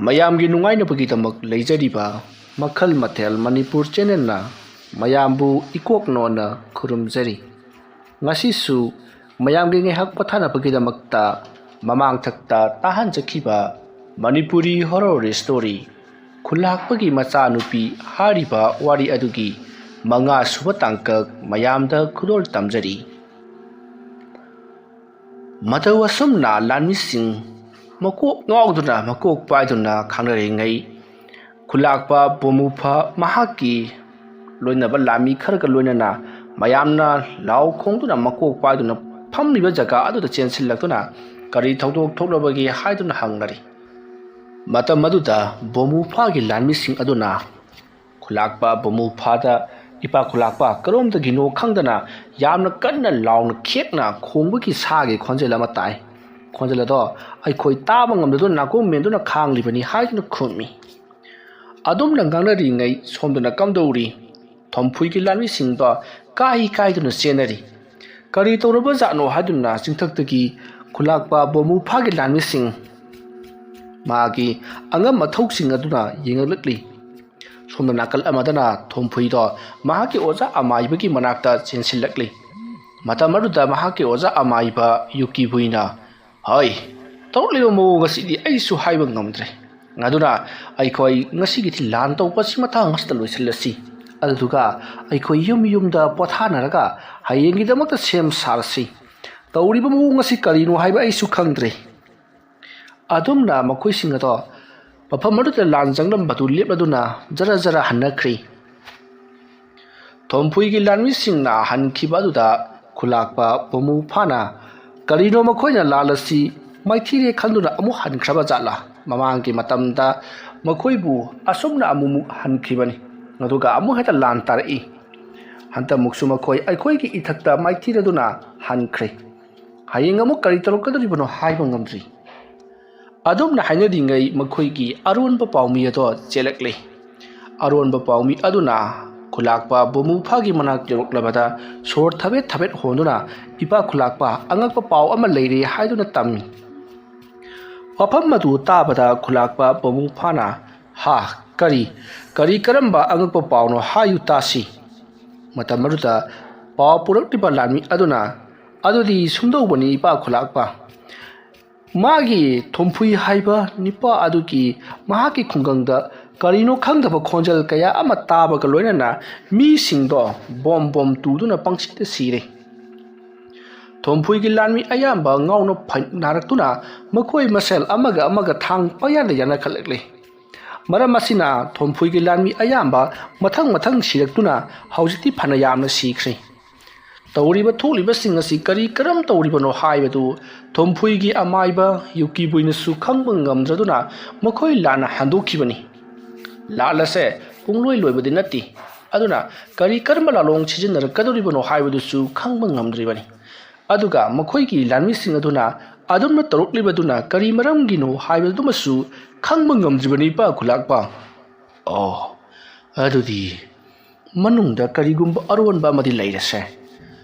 ꯃꯌꯥꯝꯒꯤ ꯅꯨꯡꯉꯥꯏꯅꯕꯒꯤꯗꯃꯛ ꯂꯩꯖꯔꯤꯕ ꯃꯈꯜ ꯃꯊꯦꯜ ꯃꯅꯤꯄꯨꯔ ꯆꯦꯅꯦꯜꯅ ꯃꯌꯥꯝꯕꯨ ꯏꯀꯣꯛꯅꯣꯅ ꯈꯨꯔꯨꯝꯖꯔꯤ꯫ ꯉꯁꯤꯁꯨ ꯃꯌꯥꯝꯒꯤ ꯉꯥꯏꯍꯥꯛ ꯄꯣꯊꯥꯅꯕꯒꯤꯗꯃꯛꯇ ꯃꯃꯥꯡꯊꯛꯇ ꯇꯥꯍꯟꯖꯈꯤꯕ ꯃꯅꯤꯄꯨꯔꯤ ꯍꯣꯔꯔ ꯁ꯭ꯇꯣꯔꯤ ꯈꯨꯜꯂꯥꯛꯄꯒꯤ ꯃꯆꯥꯅꯨꯄꯤ ꯍꯥꯏꯔꯤꯕ ꯋꯥꯔꯤ ꯑꯗꯨꯒꯤ 5ꯁꯨꯕ ꯇꯥꯡꯀꯛ ꯃꯌꯥꯝꯗ ꯈꯨꯗꯣꯜ ꯇꯝꯖꯔꯤ꯫ ꯃꯇꯧ ꯑꯁꯨꯝꯅ ꯂꯥꯟꯃꯤꯁꯤꯡ ꯃꯀꯣꯛ ꯉꯥꯎꯗꯨꯅ ꯃꯀꯣꯛ ꯄꯥꯏꯗꯨꯅ ꯈꯥꯡꯅꯔꯤꯉꯩ ꯈꯨꯜꯂꯥꯛꯄ ꯕꯣꯃꯨꯐꯥ ꯃꯍꯥꯛꯀꯤ ꯂꯣꯏꯅꯕ ꯂꯥꯟꯃꯤ ꯈꯔꯒ ꯂꯣꯏꯅꯅ ꯃꯌꯥꯝꯅ ꯂꯥꯎ ꯈꯣꯡꯗꯨꯅ ꯃꯀꯣꯛ ꯄꯥꯏꯗꯨꯅ ꯐꯝꯂꯤꯕ ꯖꯒꯥ ꯑꯗꯨꯗ ꯆꯦꯟꯁꯤꯜꯂꯛꯇꯨꯅ ꯀꯔꯤ ꯊꯧꯗꯣꯛ ꯊꯣꯛꯂꯕꯒꯦ ꯍꯥꯏꯗꯨꯅ ꯍꯪꯅꯔꯤ꯫ ꯃꯇꯝ ꯑꯗꯨꯗ ꯕꯣꯃꯨꯐꯥꯒꯤ ꯂꯥꯟꯃꯤꯁꯤꯡ ꯑꯗꯨꯅ ꯈꯨꯜꯂꯥꯛꯄ ꯕꯣꯃꯨꯐꯥꯗ ꯏꯄꯥ ꯈꯨꯜꯂꯥꯛꯄ ꯀꯔꯣꯝꯗꯒꯤꯅꯣ ꯈꯪꯗꯅ ꯌꯥꯝꯅ ꯀꯟꯅ ꯂꯥꯎꯅ ꯈꯦꯛꯅ ꯈꯣꯡꯕꯒꯤ ꯁꯥꯒꯤ ꯈꯣꯟꯖꯦꯜ ꯑꯃ ꯇꯥꯏ꯫ ꯈꯣꯟꯖꯦꯜ ꯑꯗꯣ ꯑꯩꯈꯣꯏ ꯇꯥꯕ ꯉꯝꯗꯗꯨꯅ ꯅꯥꯀꯣꯡ ꯃꯦꯟꯗꯨꯅ ꯈꯥꯡꯂꯤꯕꯅꯤ ꯍꯥꯏꯗꯨꯅ ꯈꯨꯝꯃꯤ꯫ ꯑꯗꯨꯝꯅ ꯉꯥꯡꯅꯔꯤꯉꯩ ꯁꯣꯝꯗꯅ ꯀꯝꯗꯧꯔꯤ ꯊꯣꯝꯐꯨꯏꯒꯤ ꯂꯥꯟꯃꯤꯁꯤꯡꯗꯣ ꯀꯥꯏꯗꯨꯅ ꯆꯦꯟꯅꯔꯤ꯫ ꯀꯔꯤ ꯇꯧꯔꯕꯖꯥꯠꯅꯣ ꯍꯥꯏꯗꯨꯅ ꯆꯤꯡꯊꯛꯇꯒꯤ ꯈꯨꯜꯂꯥꯛꯄ ꯕꯣꯃꯨꯐꯥꯒꯤ ꯂꯥꯟꯃꯤꯁꯤꯡ ꯃꯥꯒꯤ ꯑꯉꯝ ꯑꯊꯧꯁꯤꯡ ꯑꯗꯨꯅ ꯌꯦꯡꯂꯛꯂꯤ꯫ ꯁꯣꯝꯗ ꯅꯥꯀꯜ ꯑꯃꯗꯅ ꯊꯣꯝꯐꯨꯏꯗꯣ ꯃꯍꯥꯛꯀꯤ ꯑꯣꯖꯥ ꯑꯃꯥꯏꯕꯒꯤ ꯃꯅꯥꯛꯇ ꯆꯦꯟꯁꯤꯜꯂꯛꯂꯤ꯫ ꯃꯇꯝ ꯑꯗꯨꯗ ꯃꯍꯥꯛꯀꯤ ꯑꯣꯖꯥ ꯑꯃꯥꯏꯕ ꯌꯨꯀꯤꯕꯨꯏꯅ "ꯍꯩ, ꯇꯧꯔꯛꯂꯤꯕ ꯃꯑꯣꯡ ꯑꯁꯤꯗꯤ ꯑꯩꯁꯨ ꯍꯥꯏꯕ ꯉꯝꯗ꯭ꯔꯦ꯫ ꯑꯗꯨꯅ ꯑꯩꯈꯣꯏ ꯉꯁꯤꯒꯤꯗꯤ ꯂꯥꯟ ꯇꯧꯕꯁꯤ ꯃꯇꯥꯡ ꯑꯁꯤꯗ ꯂꯣꯏꯁꯤꯜꯂꯁꯤ꯫ ꯑꯗꯨꯗꯨꯒ ꯑꯩꯈꯣꯏ ꯌꯨꯝꯗ ꯄꯣꯊꯥꯅꯔꯒ ꯍꯌꯦꯡꯒꯤꯗꯃꯛꯇ ꯁꯦꯝ ꯁꯥꯔꯁꯤ꯫ ꯇꯧꯔꯤꯕ ꯃꯑꯣꯡ ꯑꯁꯤ ꯀꯔꯤꯅꯣ ꯍꯥꯏꯕ ꯑꯩꯁꯨ ꯈꯪꯗ꯭ꯔꯦ"꯫ ꯑꯗꯨꯝꯅ ꯃꯈꯣꯏꯁꯤꯡ ꯑꯗꯣ ꯃꯐꯝ ꯑꯗꯨꯗ ꯂꯥꯟ ꯆꯪꯂꯝꯕꯗꯨ ꯂꯦꯞꯂꯗꯨꯅ ꯖꯔ ꯍꯟꯅꯈ꯭ꯔꯤ꯫ ꯊꯣꯝꯐꯨꯏꯒꯤ ꯂꯥꯟꯃꯤꯁꯤꯡꯅ ꯍꯟꯈꯤꯕ ꯑꯗꯨꯗ ꯈꯨꯜꯂꯥꯛꯄ ꯕꯣꯃꯨꯐꯥꯅ ꯀꯔꯤꯅꯣ ꯃꯈꯣꯏꯅ ꯂꯥꯟ ꯑꯁꯤ ꯃꯥꯏꯊꯤꯔꯦ ꯈꯟꯗꯨꯅ ꯑꯃꯨꯛ ꯍꯟꯈ꯭ꯔꯕ ꯖꯥꯠꯂꯥ? ꯃꯃꯥꯡꯒꯤ ꯃꯇꯝꯗ ꯃꯈꯣꯏꯕꯨ ꯑꯁꯨꯝꯅ ꯑꯃꯨꯛ ꯍꯟꯈꯤꯕꯅꯤ, ꯑꯗꯨꯒ ꯑꯃꯨꯛ ꯍꯦꯛꯇ ꯂꯥꯟ ꯇꯥꯔꯛꯏ꯫ ꯍꯟꯗꯛꯃꯨꯛꯁꯨ ꯃꯈꯣꯏ ꯑꯩꯈꯣꯏꯒꯤ ꯏꯊꯛꯇ ꯃꯥꯏꯊꯤꯔꯗꯨꯅ ꯍꯟꯈ꯭ꯔꯦ꯫ ꯍꯌꯦꯡ ꯑꯃꯨꯛ ꯀꯔꯤ ꯇꯧꯔꯛꯀꯗꯧꯔꯤꯕꯅꯣ ꯍꯥꯏꯕ ꯉꯝꯗ꯭ꯔꯤ꯫ ꯑꯗꯨꯝꯅ ꯍꯥꯏꯅꯔꯤꯉꯩ ꯃꯈꯣꯏꯒꯤ ꯑꯔꯣꯟꯕ ꯄꯥꯎꯃꯤ ꯑꯗꯣ ꯆꯦꯜꯂꯛꯂꯤ꯫ ꯑꯔꯣꯟꯕ ꯄꯥꯎꯃꯤ ꯑꯗꯨꯅ ꯈꯨꯜꯂꯥꯛꯄ ꯕꯣꯃꯨꯐꯥꯒꯤ ꯃꯅꯥꯛ ꯌꯧꯔꯛꯂꯕꯗ ꯁꯣꯔ ꯊꯕꯦꯠ ꯍꯣꯟꯗꯨꯅ ꯏꯄꯥ ꯈꯨꯜꯂꯥꯛꯄ ꯑꯉꯛꯄ ꯄꯥꯎ ꯑꯃ ꯂꯩꯔꯦ ꯍꯥꯏꯗꯨꯅ ꯇꯝꯃꯤ꯫ ꯋꯥꯐꯝ ꯑꯗꯨ ꯇꯥꯕꯗ ꯈꯨꯜꯂꯥꯛꯄ ꯕꯣꯃꯨꯐꯥꯅ "ꯍꯥ, ꯀꯔꯝꯕ ꯑꯉꯛꯄ ꯄꯥꯎꯅꯣ ꯍꯥꯏꯌꯨ ꯇꯥꯁꯤ"꯫ ꯃꯇꯝ ꯑꯗꯨꯗ ꯄꯥꯎ ꯄꯨꯔꯛꯂꯤꯕ ꯂꯥꯟꯃꯤ ꯑꯗꯨꯅ "ꯑꯗꯨꯗꯤ ꯁꯨꯝꯗꯧꯕꯅꯤ ꯏꯄꯥ ꯈꯨꯜꯂꯥꯛꯄ, ꯃꯥꯒꯤ ꯊꯣꯝꯐꯨꯏ ꯍꯥꯏꯕ ꯅꯤꯄꯥ ꯑꯗꯨꯒꯤ ꯃꯍꯥꯛꯀꯤ ꯈꯨꯡꯒꯪꯗ ꯀꯔꯤꯅꯣ ꯈꯪꯗꯕ ꯈꯣꯟꯖꯦꯜ ꯀꯌꯥ ꯑꯃ ꯇꯥꯕꯒ ꯂꯣꯏꯅꯅ ꯃꯤꯁꯤꯡꯗꯣ ꯕꯣꯝ ꯇꯨꯗꯨꯅ ꯄꯪꯁꯤꯗ ꯁꯤꯔꯦ꯫ ꯊꯣꯝꯐꯨꯏꯒꯤ ꯂꯥꯟꯃꯤ ꯑꯌꯥꯝꯕ ꯉꯥꯎꯅ ꯅꯥꯔꯛꯇꯨꯅ ꯃꯈꯣꯏ ꯃꯁꯦꯜ ꯑꯃꯒ ꯊꯥꯡ ꯄꯪꯌꯥꯟꯗ ꯌꯥꯟꯅꯈꯠꯂꯛꯂꯤ꯫ ꯃꯔꯝ ꯑꯁꯤꯅ ꯊꯣꯝꯐꯨꯏꯒꯤ ꯂꯥꯟꯃꯤ ꯑꯌꯥꯝꯕ ꯃꯊꯪ ꯁꯤꯔꯛꯇꯨꯅ ꯍꯧꯖꯤꯛꯇꯤ ꯐꯅ ꯌꯥꯝꯅ ꯁꯤꯈ꯭ꯔꯦ꯫ ꯇꯧꯔꯤꯕ ꯊꯣꯛꯂꯤꯕꯁꯤꯡ ꯑꯁꯤ ꯀꯔꯝ ꯇꯧꯔꯤꯕꯅꯣ ꯍꯥꯏꯕꯗꯨ ꯊꯣꯝꯐꯨꯏꯒꯤ ꯑꯃꯥꯏꯕ ꯌꯨꯀꯤꯕꯨꯏꯅꯁꯨ ꯈꯪꯕ ꯉꯝꯗ꯭ꯔꯗꯨꯅ ꯃꯈꯣꯏ ꯂꯥꯟꯅ ꯍꯟꯗꯣꯛꯈꯤꯕꯅꯤ꯫ ꯂꯥꯟ ꯑꯁꯦ ꯄꯨꯡꯂꯣꯏ ꯂꯣꯏꯕꯗꯤ ꯅꯠꯇꯦ, ꯑꯗꯨꯅ ꯀꯔꯝꯕ ꯂꯥꯂꯣꯡ ꯁꯤꯖꯤꯟꯅꯔꯛꯀꯗꯧꯔꯤꯕꯅꯣ ꯍꯥꯏꯕꯗꯨꯁꯨ ꯈꯪꯕ ꯉꯝꯗ꯭ꯔꯤꯕꯅꯤ꯫ ꯑꯗꯨꯒ ꯃꯈꯣꯏꯒꯤ ꯂꯥꯟꯃꯤꯁꯤꯡ ꯑꯗꯨꯅ ꯑꯗꯨꯝꯅ ꯇꯧꯔꯛꯂꯤꯕꯗꯨꯅ ꯀꯔꯤ ꯃꯔꯝꯒꯤꯅꯣ ꯍꯥꯏꯕꯗꯨꯃꯁꯨ ꯈꯪꯕ ꯉꯝꯗ꯭ꯔꯤꯕꯅꯤ ꯏꯄꯥ ꯈꯨꯜꯂꯥꯛꯄ꯫ "ꯑꯣ, ꯑꯗꯨꯗꯤ ꯃꯅꯨꯡꯗ ꯀꯔꯤꯒꯨꯝꯕ ꯑꯔꯣꯟꯕ ꯑꯃꯗꯤ ꯂꯩꯔꯁꯦ꯫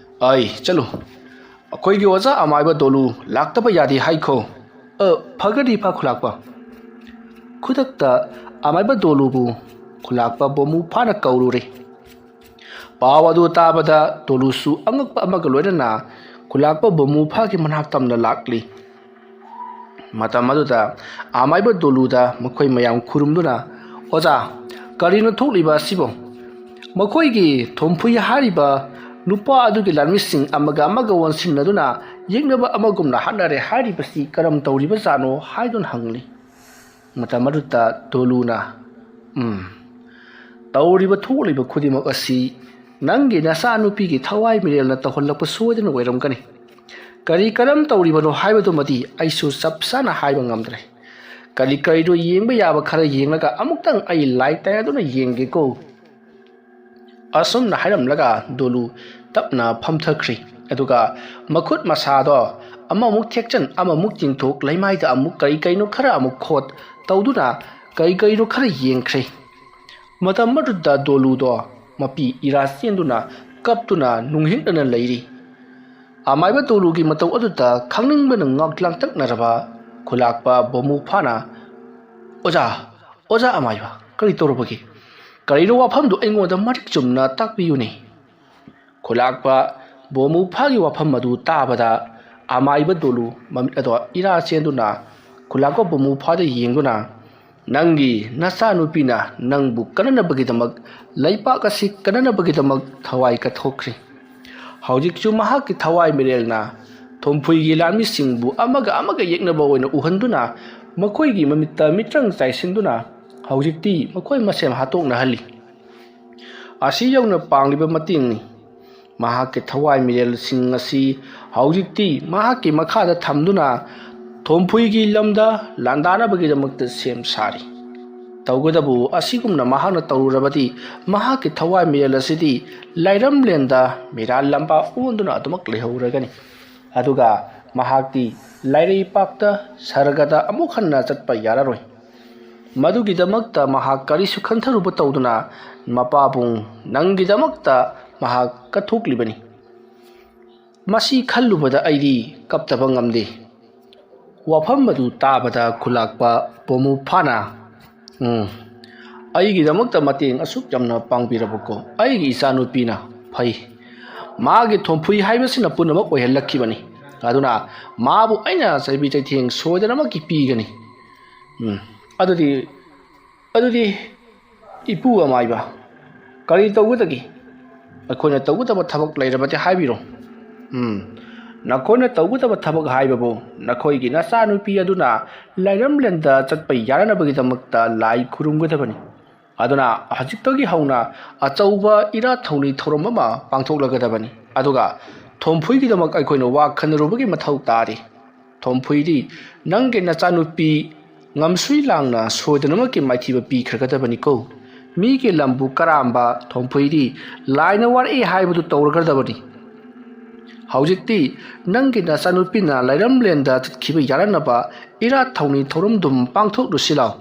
ꯆꯠꯂꯨ, ꯑꯩꯈꯣꯏꯒꯤ ꯑꯣꯖꯥ ꯑꯃꯥꯏꯕ ꯗꯣꯂꯨ ꯂꯥꯛꯇꯕ ꯌꯥꯗꯦ ꯍꯥꯏꯈꯣ"꯫ "ꯐꯒꯅꯤ ꯏꯄꯥ ꯈꯨꯜꯂꯥꯛꯄ"꯫ ꯈꯨꯗꯛꯇ ꯑꯃꯥꯏꯕ ꯗꯣꯂꯨꯕꯨ ꯈꯨꯜꯂꯥꯛꯄ ꯕꯣꯃꯨꯐꯥꯅ ꯀꯧꯔꯨꯔꯦ꯫ ꯄꯥꯎ ꯑꯗꯨ ꯇꯥꯕꯗ ꯗꯣꯂꯨꯁꯨ ꯑꯉꯛꯄ ꯑꯃꯒ ꯂꯣꯏꯅꯅ ꯈꯨꯜꯂꯥꯛꯄ ꯕꯣꯃꯨꯐꯥꯒꯤ ꯃꯅꯥꯛ ꯇꯝꯅ ꯂꯥꯛꯂꯤ꯫ ꯃꯇꯝ ꯑꯗꯨꯗ ꯑꯃꯥꯏꯕ ꯗꯣꯂꯨꯗ ꯃꯈꯣꯏ ꯃꯌꯥꯝ ꯈꯨꯔꯨꯝꯗꯨꯅ "ꯑꯣꯖꯥ, ꯀꯔꯤꯅꯣ ꯊꯣꯛꯂꯤꯕ ꯑꯁꯤꯕꯣ? ꯃꯈꯣꯏꯒꯤ ꯊꯣꯝꯐꯨꯏ ꯍꯥꯏꯔꯤꯕ ꯅꯨꯄꯥ ꯑꯗꯨꯒꯤ ꯂꯥꯟꯃꯤꯁꯤꯡ ꯑꯃꯒ ꯑꯣꯟꯁꯤꯟꯅꯗꯨꯅ ꯌꯦꯛꯅꯕ ꯑꯃꯒꯨꯝꯅ ꯍꯥꯠꯅꯔꯦ ꯍꯥꯏꯔꯤꯕꯁꯤ ꯀꯔꯝ ꯇꯧꯔꯤꯕꯖꯥꯠꯅꯣ ꯍꯥꯏꯗꯨꯅ ꯍꯪꯂꯤ꯫ ꯃꯇꯝ ꯑꯗꯨꯗ ꯗꯣꯂꯨꯅ "ꯇꯧꯔꯤꯕ ꯊꯣꯛꯂꯤꯕ ꯈꯨꯗꯤꯡꯃꯛ ꯑꯁꯤ ꯅꯪꯒꯤ ꯅꯆꯥꯅꯨꯄꯤꯒꯤ ꯊꯋꯥꯏ ꯃꯤꯔꯦꯜꯅ ꯇꯧꯍꯜꯂꯛꯄ ꯁꯣꯏꯗꯅ ꯑꯣꯏꯔꯝꯒꯅꯤ꯫ ꯀꯔꯝ ꯇꯧꯔꯤꯕꯅꯣ ꯍꯥꯏꯕꯗꯨꯃꯗꯤ ꯑꯩꯁꯨ ꯆꯞ ꯆꯥꯅ ꯍꯥꯏꯕ ꯉꯝꯗ꯭ꯔꯦ꯫ ꯀꯔꯤꯅꯣ ꯌꯦꯡꯕ ꯌꯥꯕ ꯈꯔ ꯌꯦꯡꯂꯒ ꯑꯃꯨꯛꯇꯪ ꯑꯩ ꯂꯥꯏ ꯇꯥꯌꯗꯨꯅ ꯌꯦꯡꯒꯦꯀꯣ"꯫ ꯑꯁꯨꯝꯅ ꯍꯥꯏꯔꯝꯂꯒ ꯗꯣꯂꯨ ꯇꯞꯅ ꯐꯝꯊꯈ꯭ꯔꯤ꯫ ꯑꯗꯨꯒ ꯃꯈꯨꯠ ꯃꯁꯥꯗꯣ ꯑꯃꯃꯨꯛ ꯊꯦꯛꯆꯟ ꯑꯃꯃꯨꯛ ꯇꯤꯡꯊꯣꯛ ꯂꯩꯃꯥꯏꯗ ꯑꯃꯨꯛ ꯀꯔꯤꯅꯣ ꯈꯔ ꯑꯃꯨꯛ ꯈꯣꯠ ꯇꯧꯗꯨꯅ ꯀꯔꯤꯅꯣ ꯈꯔ ꯌꯦꯡꯈ꯭ꯔꯦ꯫ ꯃꯇꯝ ꯑꯗꯨꯗ ꯗꯣꯂꯨꯗꯣ ꯃꯄꯤ ꯏꯔꯥ ꯆꯦꯟꯗꯨꯅ ꯀꯞꯇꯨꯅ ꯅꯨꯡꯍꯤꯛꯅꯅ ꯂꯩꯔꯤ꯫ ꯑꯃꯥꯏꯕ ꯗꯣꯂꯨꯒꯤ ꯃꯇꯧ ꯑꯗꯨꯗ ꯈꯪꯅꯤꯡꯕꯅ ꯂꯥꯡꯇꯛꯅꯔꯕ ꯈꯨꯜꯂꯥꯛꯄ ꯕꯣꯃꯨꯐꯥꯅ ꯑꯣꯖꯥ ꯑꯃꯥꯏꯕ ꯀꯔꯤ ꯇꯧꯔꯕꯒꯦ ꯀꯔꯤꯅꯣ ꯋꯥꯐꯝꯗꯨ ꯑꯩꯉꯣꯟꯗ ꯃꯔꯤꯛ ꯆꯨꯝꯅ ꯇꯥꯛꯄꯤꯌꯨꯅꯦ ꯈꯨꯂꯥꯛꯄ ꯕꯣꯃꯨꯐꯥꯒꯤ ꯋꯥꯐꯝ ꯑꯗꯨ ꯇꯥꯕꯗ ꯑꯃꯥꯏꯕ ꯗꯣꯂꯨ ꯃꯃꯤꯠ ꯑꯗꯣ ꯏꯔꯥ ꯆꯦꯟꯗꯨꯅ ꯈꯨꯂꯥꯛꯄ ꯕꯣꯃꯨꯐꯥꯗ ꯌꯦꯡꯗꯨꯅ ꯅꯪꯒꯤ ꯅꯆꯥꯅꯨꯄꯤꯅ ꯅꯪꯕꯨ ꯀꯟꯅꯅꯕꯒꯤꯗꯃꯛ ꯂꯩꯄꯥꯛ ꯑꯁꯤ ꯀꯟꯅꯅꯕꯒꯤꯗꯃꯛ ꯊꯋꯥꯏ ꯀꯠꯊꯣꯛꯈ꯭ꯔꯤ ꯍꯧꯖꯤꯛꯁꯨ ꯃꯍꯥꯛꯀꯤ ꯊꯋꯥꯏ ꯃꯤꯔꯦꯜꯅ ꯊꯣꯝꯐꯨꯏꯒꯤ ꯂꯥꯟꯃꯤꯁꯤꯡꯕꯨ ꯑꯃꯒ ꯌꯦꯛꯅꯕ ꯑꯣꯏꯅ ꯎꯍꯟꯗꯨꯅ ꯃꯈꯣꯏꯒꯤ ꯃꯃꯤꯠꯇ ꯃꯤꯇ꯭ꯔꯪ ꯆꯥꯏꯁꯤꯟꯗꯨꯅ ꯍꯧꯖꯤꯛꯇꯤ ꯃꯈꯣꯏ ꯃꯁꯦꯟ ꯍꯥꯠꯇꯣꯛꯅꯍꯜꯂꯤ ꯑꯁꯤ ꯌꯧꯅ ꯄꯥꯡꯂꯤꯕ ꯃꯇꯦꯡꯅꯤ ꯃꯍꯥꯛꯀꯤ ꯊꯋꯥꯏ ꯃꯤꯔꯦꯜꯁꯤꯡ ꯑꯁꯤ ꯍꯧꯖꯤꯛꯇꯤ ꯃꯍꯥꯛꯀꯤ ꯃꯈꯥꯗ ꯊꯝꯗꯨꯅ ꯊꯣꯝꯐꯨꯏꯒꯤ ꯂꯝꯗ ꯂꯥꯟꯗꯥꯅꯕꯒꯤꯗꯃꯛꯇ ꯁꯦꯝ ꯁꯥꯔꯤ ꯇꯧꯒꯗꯕꯨ ꯑꯁꯤꯒꯨꯝꯅ ꯃꯍꯥꯛꯅ ꯇꯧꯔꯨꯔꯕꯗꯤ ꯃꯍꯥꯛꯀꯤ ꯊꯋꯥꯏ ꯃꯤꯔꯦꯜ ꯑꯁꯤꯗꯤ ꯂꯩꯔꯝꯂꯦꯟꯗ ꯃꯤꯔꯥꯜ ꯂꯝꯕꯥ ꯑꯣꯟꯗꯨꯅ ꯑꯗꯨꯃꯛ ꯂꯩꯍꯧꯔꯒꯅꯤ ꯑꯗꯨꯒ ꯃꯍꯥꯛꯇꯤ ꯂꯩꯔꯩꯄꯥꯛꯇ ꯁꯔꯒꯗ ꯑꯃꯨꯛ ꯍꯟꯅ ꯆꯠꯄ ꯌꯥꯔꯔꯣꯏ ꯃꯗꯨꯒꯤꯗꯃꯛꯇ ꯃꯍꯥꯛ ꯀꯔꯤꯁꯨ ꯈꯟꯊꯔꯨꯕ ꯇꯧꯗꯨꯅ ꯃꯄꯥꯕꯨꯡ ꯅꯪꯒꯤꯗꯃꯛꯇ ꯃꯍꯥꯛ ꯀꯠꯊꯣꯛꯂꯤꯕꯅꯤ ꯃꯁꯤ ꯈꯜꯂꯨꯕꯗ ꯑꯩꯗꯤ ꯀꯞꯇꯕ ꯉꯝꯗꯦ ꯋꯥꯐꯝ ꯑꯗꯨ ꯇꯥꯕꯗ ꯈꯨꯂꯥꯛꯄ ꯕꯣꯃꯨꯐꯥꯅ ꯑꯩꯒꯤꯗꯃꯛꯇ ꯃꯇꯦꯡ ꯑꯁꯨꯛ ꯌꯥꯝꯅ ꯄꯥꯡꯕꯤꯔꯕꯀꯣ ꯑꯩꯒꯤ ꯏꯆꯥꯅꯨꯄꯤꯅ ꯐꯩ ꯃꯥꯒꯤ ꯊꯣꯝꯐꯨꯏ ꯍꯥꯏꯕꯁꯤꯅ ꯄꯨꯝꯅꯃꯛ ꯑꯣꯏꯍꯜꯂꯛꯈꯤꯕꯅꯤ ꯑꯗꯨꯅ ꯃꯥꯕꯨ ꯑꯩꯅ ꯆꯩꯕꯤ ꯆꯩꯊꯦꯡ ꯁꯣꯏꯗꯅꯃꯛꯀꯤ ꯄꯤꯒꯅꯤ ꯑꯗꯨꯗꯤ ꯏꯄꯨ ꯑꯃꯥꯏꯕ ꯀꯔꯤ ꯇꯧꯒꯗꯒꯦ ꯑꯩꯈꯣꯏꯅ ꯇꯧꯒꯗꯕ ꯊꯕꯛ ꯂꯩꯔꯕꯗꯤ ꯍꯥꯏꯕꯤꯔꯣ ꯅꯈꯣꯏꯅ ꯇꯧꯒꯗꯕ ꯊꯕꯛ ꯍꯥꯏꯕꯕꯨ ꯅꯈꯣꯏꯒꯤ ꯅꯆꯥꯅꯨꯄꯤ ꯑꯗꯨꯅ ꯂꯩꯔꯝꯂꯦꯟꯗ ꯆꯠꯄ ꯌꯥꯅꯅꯕꯒꯤꯗꯃꯛꯇ ꯂꯥꯏ ꯈꯨꯔꯨꯝꯒꯗꯕꯅꯤ ꯑꯗꯨꯅ ꯍꯧꯖꯤꯛꯇꯒꯤ ꯍꯧꯅ ꯑꯆꯧꯕ ꯏꯔꯥꯠ ꯊꯧꯅꯤ ꯊꯧꯔꯝ ꯑꯃ ꯄꯥꯡꯊꯣꯛꯂꯒꯗꯕꯅꯤ ꯑꯗꯨꯒ ꯊꯣꯝꯐꯨꯏꯒꯤꯗꯃꯛ ꯑꯩꯈꯣꯏꯅ ꯋꯥ ꯈꯟꯅꯔꯨꯕꯒꯤ ꯃꯊꯧ ꯇꯥꯔꯤ ꯊꯣꯝꯐꯨꯏꯗꯤ ꯅꯪꯒꯤ ꯅꯆꯥꯅꯨꯄꯤ ꯉꯝꯁꯨꯏ ꯂꯥꯡꯅ ꯁꯣꯏꯗꯅꯃꯛꯀꯤ ꯃꯥꯏꯊꯤꯕ ꯄꯤꯈ꯭ꯔꯒꯗꯕꯅꯤꯀꯣ ꯃꯤꯒꯤ ꯂꯝꯕꯨ ꯀꯔꯥꯝꯕ ꯊꯣꯝꯐꯨꯏꯗꯤ ꯂꯥꯏꯅ ꯋꯥꯔꯛꯏ ꯍꯥꯏꯕꯗꯨ ꯇꯧꯔꯒꯗꯕꯅꯤ ꯍꯧꯖꯤꯛꯇꯤ ꯅꯪꯒꯤ ꯅꯆꯥꯅꯨꯄꯤꯅ ꯂꯩꯔꯝꯂꯦꯟꯗ ꯆꯠꯈꯤꯕ ꯌꯥꯅꯅꯕ ꯏꯔꯥꯠ ꯊꯧꯅꯤ ꯊꯧꯔꯝꯗꯨꯝ ꯄꯥꯡꯊꯣꯛꯂꯨꯁꯤ ꯂꯥꯎ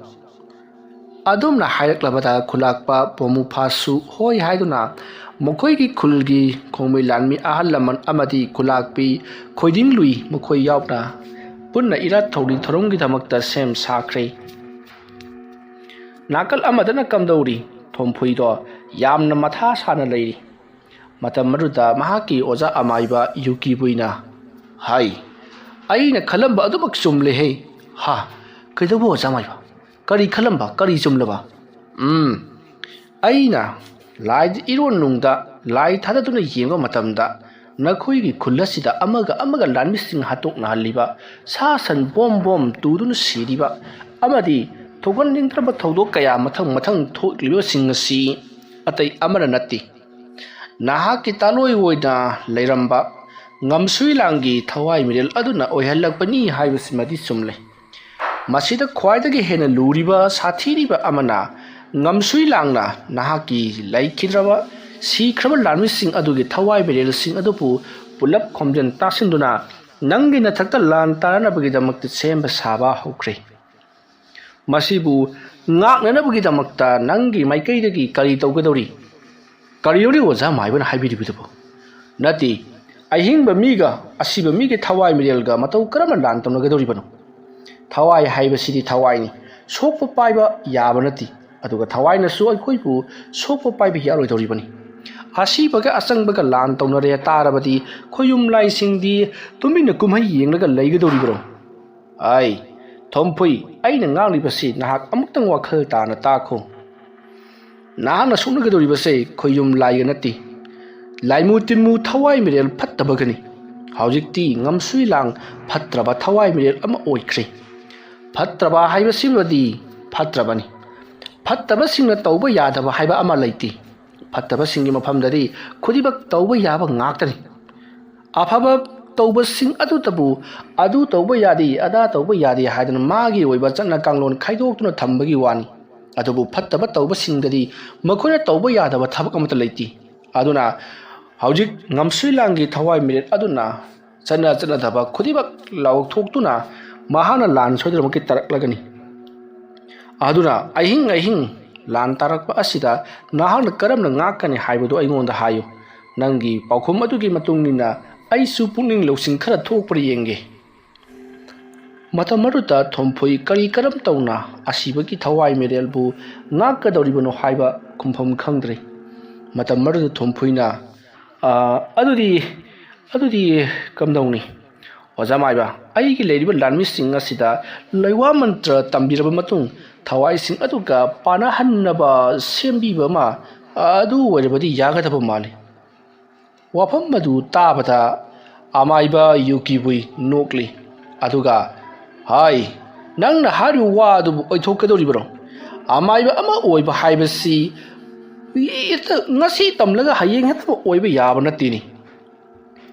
ꯑꯗꯨꯝꯅ ꯍꯥꯏꯔꯛꯂꯕꯗ ꯈꯨꯂꯥꯛꯄ ꯕꯣꯃꯨꯐꯥꯁꯨ ꯍꯣꯏ ꯍꯥꯏꯗꯨꯅ ꯃꯈꯣꯏꯒꯤ ꯈꯨꯜꯒꯤ ꯈꯣꯡꯃꯩ ꯂꯥꯟꯃꯤ ꯑꯍꯜ ꯂꯃꯟ ꯑꯃꯗꯤ ꯈꯨꯂꯥꯛꯄꯤ ꯈꯣꯏꯗꯤꯡꯂꯨꯏ ꯃꯈꯣꯏ ꯌꯥꯎꯅ ꯄꯨꯟꯅ ꯏꯔꯥꯠ ꯊꯧꯅꯤ ꯊꯧꯔꯝꯒꯤꯗꯃꯛꯇ ꯁꯦꯝ ꯁꯥꯈ꯭ꯔꯦ ꯅꯥꯀꯜ ꯑꯃꯗꯅ ꯀꯝꯗꯧꯔꯤ ꯊꯣꯝꯐꯨꯏꯗꯣ ꯌꯥꯝꯅ ꯃꯊꯥ ꯁꯥꯅ ꯂꯩꯔꯤ ꯃꯇꯝ ꯑꯗꯨꯗ ꯃꯍꯥꯛꯀꯤ ꯑꯣꯖꯥ ꯑꯃꯥꯏꯕ ꯌꯨꯀꯤꯕꯨꯏꯅ ꯍꯥꯏ ꯑꯩꯅ ꯈꯜꯂꯝꯕ ꯑꯗꯨꯃꯛ ꯆꯨꯝꯂꯦꯍꯦ ꯀꯩꯗꯧꯕ ꯑꯣꯖꯥ ꯑꯃꯥꯏꯕ ꯀꯔꯤ ꯈꯜꯂꯝꯕ ꯀꯔꯤ ꯆꯨꯝꯂꯕ ꯑꯩꯅ ꯂꯥꯏ ꯏꯔꯣꯟꯅꯨꯡꯗ ꯂꯥꯏ ꯊꯥꯗꯗꯨꯅ ꯌꯦꯡꯕ ꯃꯇꯝꯗ ꯅꯈꯣꯏꯒꯤ ꯈꯨꯜ ꯑꯁꯤꯗ ꯑꯃꯒ ꯂꯥꯟꯃꯤꯁꯤꯡ ꯍꯥꯠꯇꯣꯛꯅꯍꯜꯂꯤꯕ ꯁꯥ ꯁꯟ ꯕꯣꯝ ꯇꯨꯗꯨꯅ ꯁꯤꯔꯤꯕ ꯑꯃꯗꯤ ꯊꯣꯛꯍꯟꯅꯤꯡꯗ꯭ꯔꯕ ꯊꯧꯗꯣꯛ ꯀꯌꯥ ꯃꯊꯪ ꯊꯣꯛꯂꯤꯕꯁꯤꯡ ꯑꯁꯤ ꯑꯇꯩ ꯑꯃꯅ ꯅꯠꯇꯦ ꯅꯍꯥꯛꯀꯤ ꯇꯥꯂꯣꯏ ꯑꯣꯏꯅ ꯂꯩꯔꯝꯕ ꯉꯝꯁꯨꯏ ꯂꯥꯡꯒꯤ ꯊꯋꯥꯏ ꯃꯤꯔꯦꯜ ꯑꯗꯨꯅ ꯑꯣꯏꯍꯜꯂꯛꯄꯅꯤ ꯍꯥꯏꯕꯁꯤꯃꯗꯤ ꯆꯨꯝꯂꯦ ꯃꯁꯤꯗ ꯈ꯭ꯋꯥꯏꯗꯒꯤ ꯍꯦꯟꯅ ꯂꯨꯔꯤꯕ ꯁꯥꯊꯤꯔꯤꯕ ꯑꯃꯅ ꯉꯝꯁꯨꯏ ꯂꯥꯡꯅ ꯅꯍꯥꯛꯀꯤ ꯂꯩꯈꯤꯗ꯭ꯔꯕ ꯁꯤꯈ꯭ꯔꯕ ꯂꯥꯟꯃꯤꯁꯤꯡ ꯑꯗꯨꯒꯤ ꯊꯋꯥꯏ ꯃꯤꯔꯦꯜꯁꯤꯡ ꯑꯗꯨꯕꯨ ꯄꯨꯂꯞ ꯈꯣꯝꯖꯤꯟ ꯇꯥꯁꯤꯟꯗꯨꯅ ꯅꯪꯒꯤ ꯅꯊꯛꯇ ꯂꯥꯟ ꯇꯥꯅꯅꯕꯒꯤꯗꯃꯛꯇ ꯁꯦꯝꯕ ꯁꯥꯕ ꯍꯧꯈ꯭ꯔꯦ ꯃꯁꯤꯕꯨ ꯉꯥꯛꯅꯅꯕꯒꯤꯗꯃꯛꯇ ꯅꯪꯒꯤ ꯃꯥꯏꯀꯩꯗꯒꯤ ꯀꯔꯤ ꯇꯧꯒꯗꯧꯔꯤ ꯀꯔꯤꯅꯣꯅꯦ ꯑꯣꯖꯥ ꯃꯥꯏꯕꯅ ꯍꯥꯏꯕꯤꯔꯤꯕꯗꯨꯕꯨ ꯅꯠꯇꯦ ꯑꯍꯤꯡꯕ ꯃꯤꯒ ꯑꯁꯤꯕ ꯃꯤꯒꯤ ꯊꯋꯥꯏ ꯃꯤꯔꯦꯜꯒ ꯃꯇꯧ ꯀꯔꯝꯅ ꯂꯥꯟ ꯇꯧꯅꯒꯗꯧꯔꯤꯕꯅꯣ ꯊꯋꯥꯏ ꯍꯥꯏꯕꯁꯤꯗꯤ ꯊꯋꯥꯏꯅꯤ ꯁꯣꯛꯄ ꯄꯥꯏꯕ ꯌꯥꯕ ꯅꯠꯇꯦ ꯑꯗꯨꯒ ꯊꯋꯥꯏꯅꯁꯨ ꯑꯩꯈꯣꯏꯕꯨ ꯁꯣꯛꯄ ꯄꯥꯏꯕ ꯌꯥꯔꯣꯏꯗꯧꯔꯤꯕꯅꯤ ꯑꯁꯤꯕꯒ ꯑꯆꯪꯕꯒ ꯂꯥꯟ ꯇꯧꯅꯔꯦ ꯇꯥꯔꯕꯗꯤ ꯈꯣꯌꯨꯝ ꯂꯥꯏꯁꯤꯡꯗꯤ ꯇꯨꯃꯤꯟꯅ ꯀꯨꯝꯍꯩ ꯌꯦꯡꯂꯒ ꯂꯩꯒꯗꯧꯔꯤꯕ꯭ꯔꯣ ꯊꯣꯝꯐꯨꯏ ꯑꯩꯅ ꯉꯥꯡꯂꯤꯕꯁꯤ ꯅꯍꯥꯛ ꯑꯃꯨꯛꯇꯪ ꯋꯥꯈꯜ ꯇꯥꯅ ꯇꯥꯈꯣ ꯅꯍꯥꯛꯅ ꯁꯣꯛꯅꯒꯗꯧꯔꯤꯕꯁꯦ ꯈꯣꯌꯨꯝ ꯂꯥꯏꯒ ꯅꯠꯇꯦ ꯂꯥꯏꯃꯨ ꯇꯤꯟꯃꯨ ꯊꯋꯥꯏ ꯃꯤꯔꯦꯜ ꯐꯠꯇꯕꯒꯅꯤ ꯍꯧꯖꯤꯛꯇꯤ ꯉꯝꯁꯨꯏ ꯂꯥꯡ ꯐꯠꯇ꯭ꯔꯕ ꯊꯋꯥꯏ ꯃꯤꯔꯦꯜ ꯑꯃ ꯑꯣꯏꯈ꯭ꯔꯦ ꯐꯠꯇ꯭ꯔꯕ ꯍꯥꯏꯕꯁꯤꯃꯗꯤ ꯐꯠꯇ꯭ꯔꯕꯅꯤ ꯐꯠꯇꯕꯁꯤꯡꯅ ꯇꯧꯕ ꯌꯥꯗꯕ ꯍꯥꯏꯕ ꯑꯃ ꯂꯩꯇꯦ ꯐꯠꯇꯕꯁꯤꯡꯒꯤ ꯃꯐꯝꯗꯗꯤ ꯈꯨꯗꯤꯡꯃꯛ ꯇꯧꯕ ꯌꯥꯕ ꯉꯥꯛꯇꯅꯤ ꯑꯐꯕ ꯇꯧꯕꯁꯤꯡ ꯑꯗꯨꯇꯕꯨ ꯑꯗꯨ ꯇꯧꯕ ꯌꯥꯗꯦ ꯑꯗꯥ ꯇꯧꯕ ꯌꯥꯗꯦ ꯍꯥꯏꯗꯨꯅ ꯃꯥꯒꯤ ꯑꯣꯏꯕ ꯆꯠꯅ ꯀꯥꯡꯂꯣꯟ ꯈꯥꯏꯗꯣꯛꯇꯨꯅ ꯊꯝꯕꯒꯤ ꯋꯥꯅꯤ ꯑꯗꯨꯕꯨ ꯐꯠꯇꯕ ꯇꯧꯕꯁꯤꯡꯗꯗꯤ ꯃꯈꯣꯏꯅ ꯇꯧꯕ ꯌꯥꯗꯕ ꯊꯕꯛ ꯑꯃꯠꯇ ꯂꯩꯇꯦ ꯑꯗꯨꯅ ꯍꯧꯖꯤꯛ ꯉꯝꯁꯨꯏ ꯂꯥꯡꯒꯤ ꯊꯋꯥꯏ ꯃꯤꯔꯦꯜ ꯑꯗꯨꯅ ꯆꯠꯅꯗꯕ ꯈꯨꯗꯤꯡꯃꯛ ꯂꯥꯎꯊꯣꯛꯇꯨꯅ ꯃꯍꯥꯛꯅ ꯂꯥꯟ ꯁꯣꯏꯗꯅꯃꯛꯀꯤ ꯇꯥꯔꯛꯂꯒꯅꯤ ꯑꯗꯨꯅ ꯑꯍꯤꯡ ꯂꯥꯟ ꯇꯥꯔꯛꯄ ꯑꯁꯤꯗ ꯅꯍꯥꯛꯅ ꯀꯔꯝꯅ ꯉꯥꯛꯀꯅꯤ ꯍꯥꯏꯕꯗꯨ ꯑꯩꯉꯣꯟꯗ ꯍꯥꯏꯌꯨ ꯅꯪꯒꯤ ꯄꯥꯎꯈꯨꯝ ꯑꯗꯨꯒꯤ ꯃꯇꯨꯡ ꯏꯟꯅ ꯑꯩꯁꯨ ꯄꯨꯛꯅꯤꯡ ꯂꯧꯁꯤꯡ ꯈꯔ ꯊꯣꯛꯄ꯭ꯔꯥ ꯌꯦꯡꯒꯦ ꯃꯇꯝ ꯑꯗꯨꯗ ꯊꯣꯝꯐꯨꯏ ꯀꯔꯤ ꯀꯔꯝ ꯇꯧꯅ ꯑꯁꯤꯕꯒꯤ ꯊꯋꯥꯏ ꯃꯤꯔꯦꯜꯕꯨ ꯉꯥꯛꯀꯗꯧꯔꯤꯕꯅꯣ ꯍꯥꯏꯕ ꯈꯨꯝꯐꯝ ꯈꯪꯗ꯭ꯔꯦ ꯃꯇꯝ ꯑꯗꯨꯗ ꯊꯣꯝꯐꯨꯏꯅ ꯑꯗꯨꯗꯤ ꯀꯝꯗꯧꯅꯤ ꯑꯣꯖꯥ ꯃꯥꯏꯕ ꯑꯩꯒꯤ ꯂꯩꯔꯤꯕ ꯂꯥꯟꯃꯤꯁꯤꯡ ꯑꯁꯤꯗ ꯂꯩꯋꯥ ꯃꯟꯇ꯭ꯔ ꯇꯝꯕꯤꯔꯕ ꯃꯇꯨꯡ ꯊꯋꯥꯏꯁꯤꯡ ꯑꯗꯨꯒ ꯄꯥꯅꯍꯟꯅꯕ ꯁꯦꯝꯕꯤꯕ ꯑꯃ ꯑꯗꯨ ꯑꯣꯏꯔꯕꯗꯤ ꯌꯥꯒꯗꯕ ꯃꯥꯜꯂꯤ ꯋꯥꯐꯝ ꯑꯗꯨ ꯇꯥꯕꯗ ꯑꯃꯥꯏꯕ ꯌꯨꯀꯤꯕꯨꯏ ꯅꯣꯛꯂꯤ ꯑꯗꯨꯒ ꯍꯥꯏ ꯅꯪꯅ ꯍꯥꯏꯔꯤꯕ ꯋꯥ ꯑꯗꯨꯕꯨ ꯑꯣꯏꯊꯣꯛꯀꯗꯧꯔꯤꯕꯅꯣ ꯑꯃꯥꯏꯕ ꯑꯃ ꯑꯣꯏꯕ ꯍꯥꯏꯕꯁꯤ ngasi tamlaga hayeng hetmo oiba yaba natini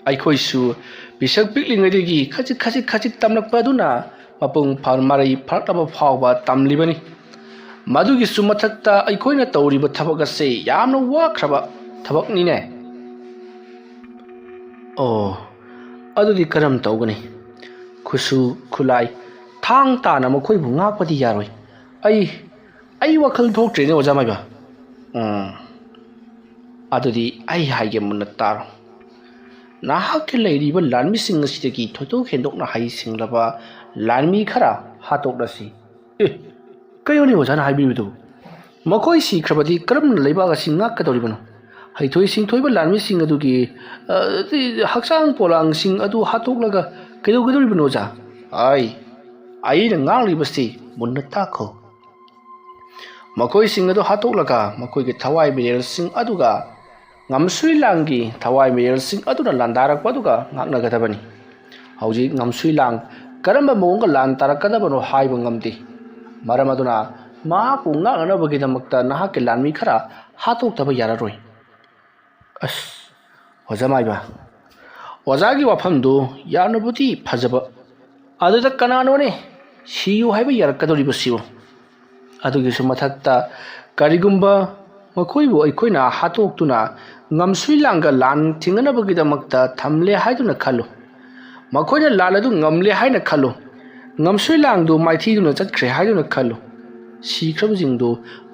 ꯑꯩꯈꯣꯏꯁꯨ ꯄꯤꯁꯛ ꯄꯤꯛꯂꯤꯉꯩꯗꯒꯤ ꯈꯖꯤꯛ ꯇꯝꯂꯛꯄ ꯑꯗꯨꯅ ꯃꯄꯨꯡ ꯃꯔꯩ ꯐꯥꯔꯛꯂꯕ ꯐꯥꯎꯕ ꯇꯝꯂꯤꯕꯅꯤ ꯃꯗꯨꯒꯤꯁꯨ ꯃꯊꯛꯇ ꯑꯩꯈꯣꯏꯅ ꯇꯧꯔꯤꯕ ꯊꯕꯛ ꯑꯁꯤ ꯌꯥꯝꯅ ꯋꯥꯈ꯭ꯔꯕ ꯊꯕꯛꯅꯤꯅꯦ ꯑꯣ ꯑꯗꯨꯗꯤ ꯀꯔꯝ ꯇꯧꯒꯅꯤ ꯈꯨꯁꯨ ꯈꯨꯂꯥꯏ ꯊꯥꯡ ꯇꯥꯅ ꯃꯈꯣꯏꯕꯨ ꯉꯥꯛꯄꯗꯤ ꯌꯥꯔꯣꯏ ꯑꯩ ꯋꯥꯈꯜ ꯊꯣꯛꯇ꯭ꯔꯦꯅꯦ ꯑꯣꯖꯥ ꯃꯥꯏꯕ ꯑꯗꯨꯗꯤ ꯑꯩ ꯍꯥꯏꯒꯦ ꯃꯨꯟꯅ ꯇꯥꯔꯣ ꯅꯍꯥꯛꯀꯤ ꯂꯩꯔꯤꯕ ꯂꯥꯟꯃꯤꯁꯤꯡ ꯑꯁꯤꯗꯒꯤ ꯊꯣꯏꯗꯣꯛ ꯍꯦꯟꯗꯣꯛꯅ ꯍꯩꯁꯤꯡꯂꯕ ꯂꯥꯟꯃꯤ ꯈꯔ ꯍꯥꯠꯇꯣꯛꯂꯁꯤ ꯀꯩꯅꯣꯅꯦ ꯑꯣꯖꯥꯅ ꯍꯥꯏꯕꯤꯕꯗꯨ ꯃꯈꯣꯏ ꯁꯤꯈ꯭ꯔꯕꯗꯤ ꯀꯔꯝꯅ ꯂꯩꯕꯥꯛ ꯑꯁꯤ ꯉꯥꯛꯀꯗꯧꯔꯤꯕꯅꯣ ꯍꯩꯊꯣꯏ ꯁꯤꯡꯊꯣꯏꯕ ꯂꯥꯟꯃꯤꯁꯤꯡ ꯑꯗꯨꯒꯤ ꯍꯛꯆꯥꯡ ꯄꯣꯂꯥꯡꯁꯤꯡ ꯑꯗꯨ ꯍꯥꯠꯇꯣꯛꯂꯒ ꯀꯩꯗꯧꯒꯗꯧꯔꯤꯕꯅꯣ ꯑꯣꯖꯥ ꯑꯩꯅ ꯉꯥꯡꯂꯤꯕꯁꯤ ꯃꯨꯟꯅ ꯇꯥꯈꯣ ꯃꯈꯣꯏꯁꯤꯡ ꯑꯗꯨ ꯍꯥꯠꯇꯣꯛꯂꯒ ꯃꯈꯣꯏꯒꯤ ꯊꯋꯥꯏ ꯃꯤꯔꯦꯜꯁꯤꯡ ꯑꯗꯨꯒ ꯉꯝꯁꯨꯏ ꯂꯥꯡꯒꯤ ꯊꯋꯥꯏ ꯃꯤꯔꯦꯜꯁꯤꯡ ꯑꯗꯨꯅ ꯂꯥꯟꯗꯥꯔꯛꯄ ꯑꯗꯨꯒ ꯉꯥꯛꯅꯒꯗꯕꯅꯤ ꯍꯧꯖꯤꯛ ꯉꯝꯁꯨꯏ ꯂꯥꯡ ꯀꯔꯝꯕ ꯃꯑꯣꯡꯒ ꯂꯥꯟ ꯇꯥꯔꯛꯀꯗꯕꯅꯣ ꯍꯥꯏꯕ ꯉꯝꯗꯦ ꯃꯔꯝ ꯑꯗꯨꯅ ꯃꯍꯥꯛꯄꯨ ꯉꯥꯛꯅꯅꯕꯒꯤꯗꯃꯛꯇ ꯅꯍꯥꯛꯀꯤ ꯂꯥꯟꯃꯤ ꯈꯔ ꯍꯥꯠꯇꯣꯛꯇꯕ ꯌꯥꯔꯔꯣꯏ ꯑꯣꯖꯥ ꯃꯥꯏꯕ ꯑꯣꯖꯥꯒꯤ ꯋꯥꯐꯝꯗꯨ ꯌꯥꯝꯅꯕꯨꯗꯤ ꯐꯖꯕ ꯑꯗꯨꯗ ꯀꯅꯥꯅꯣꯅꯦ ꯁꯤꯌꯨ ꯍꯥꯏꯕ ꯌꯥꯔꯛꯀꯗꯧꯔꯤꯕꯁꯤꯕꯨ ꯑꯗꯨꯒꯤꯁꯨ ꯃꯊꯛꯇ ꯀꯔꯤꯒꯨꯝꯕ ꯃꯈꯣꯏꯕꯨ ꯑꯩꯈꯣꯏꯅ ꯍꯥꯠꯇꯣꯛꯇꯨꯅ ꯉꯝꯁꯨꯏ ꯂꯥꯡꯒ ꯂꯥꯟ ꯊꯤꯡꯅꯅꯕꯒꯤꯗꯃꯛꯇ ꯊꯝꯂꯦ ꯍꯥꯏꯗꯨꯅ ꯈꯜꯂꯨ ꯃꯈꯣꯏꯅ ꯂꯥꯟ ꯑꯗꯨ ꯉꯝꯂꯦ ꯍꯥꯏꯅ ꯈꯜꯂꯨ ꯉꯝꯁꯨꯏ ꯂꯥꯡꯗꯨ ꯃꯥꯏꯊꯤꯗꯨꯅ ꯆꯠꯈ꯭ꯔꯦ ꯍꯥꯏꯗꯨꯅ ꯈꯜꯂꯨ ꯁꯤꯈ꯭ꯔꯕꯁꯤꯡꯗꯨ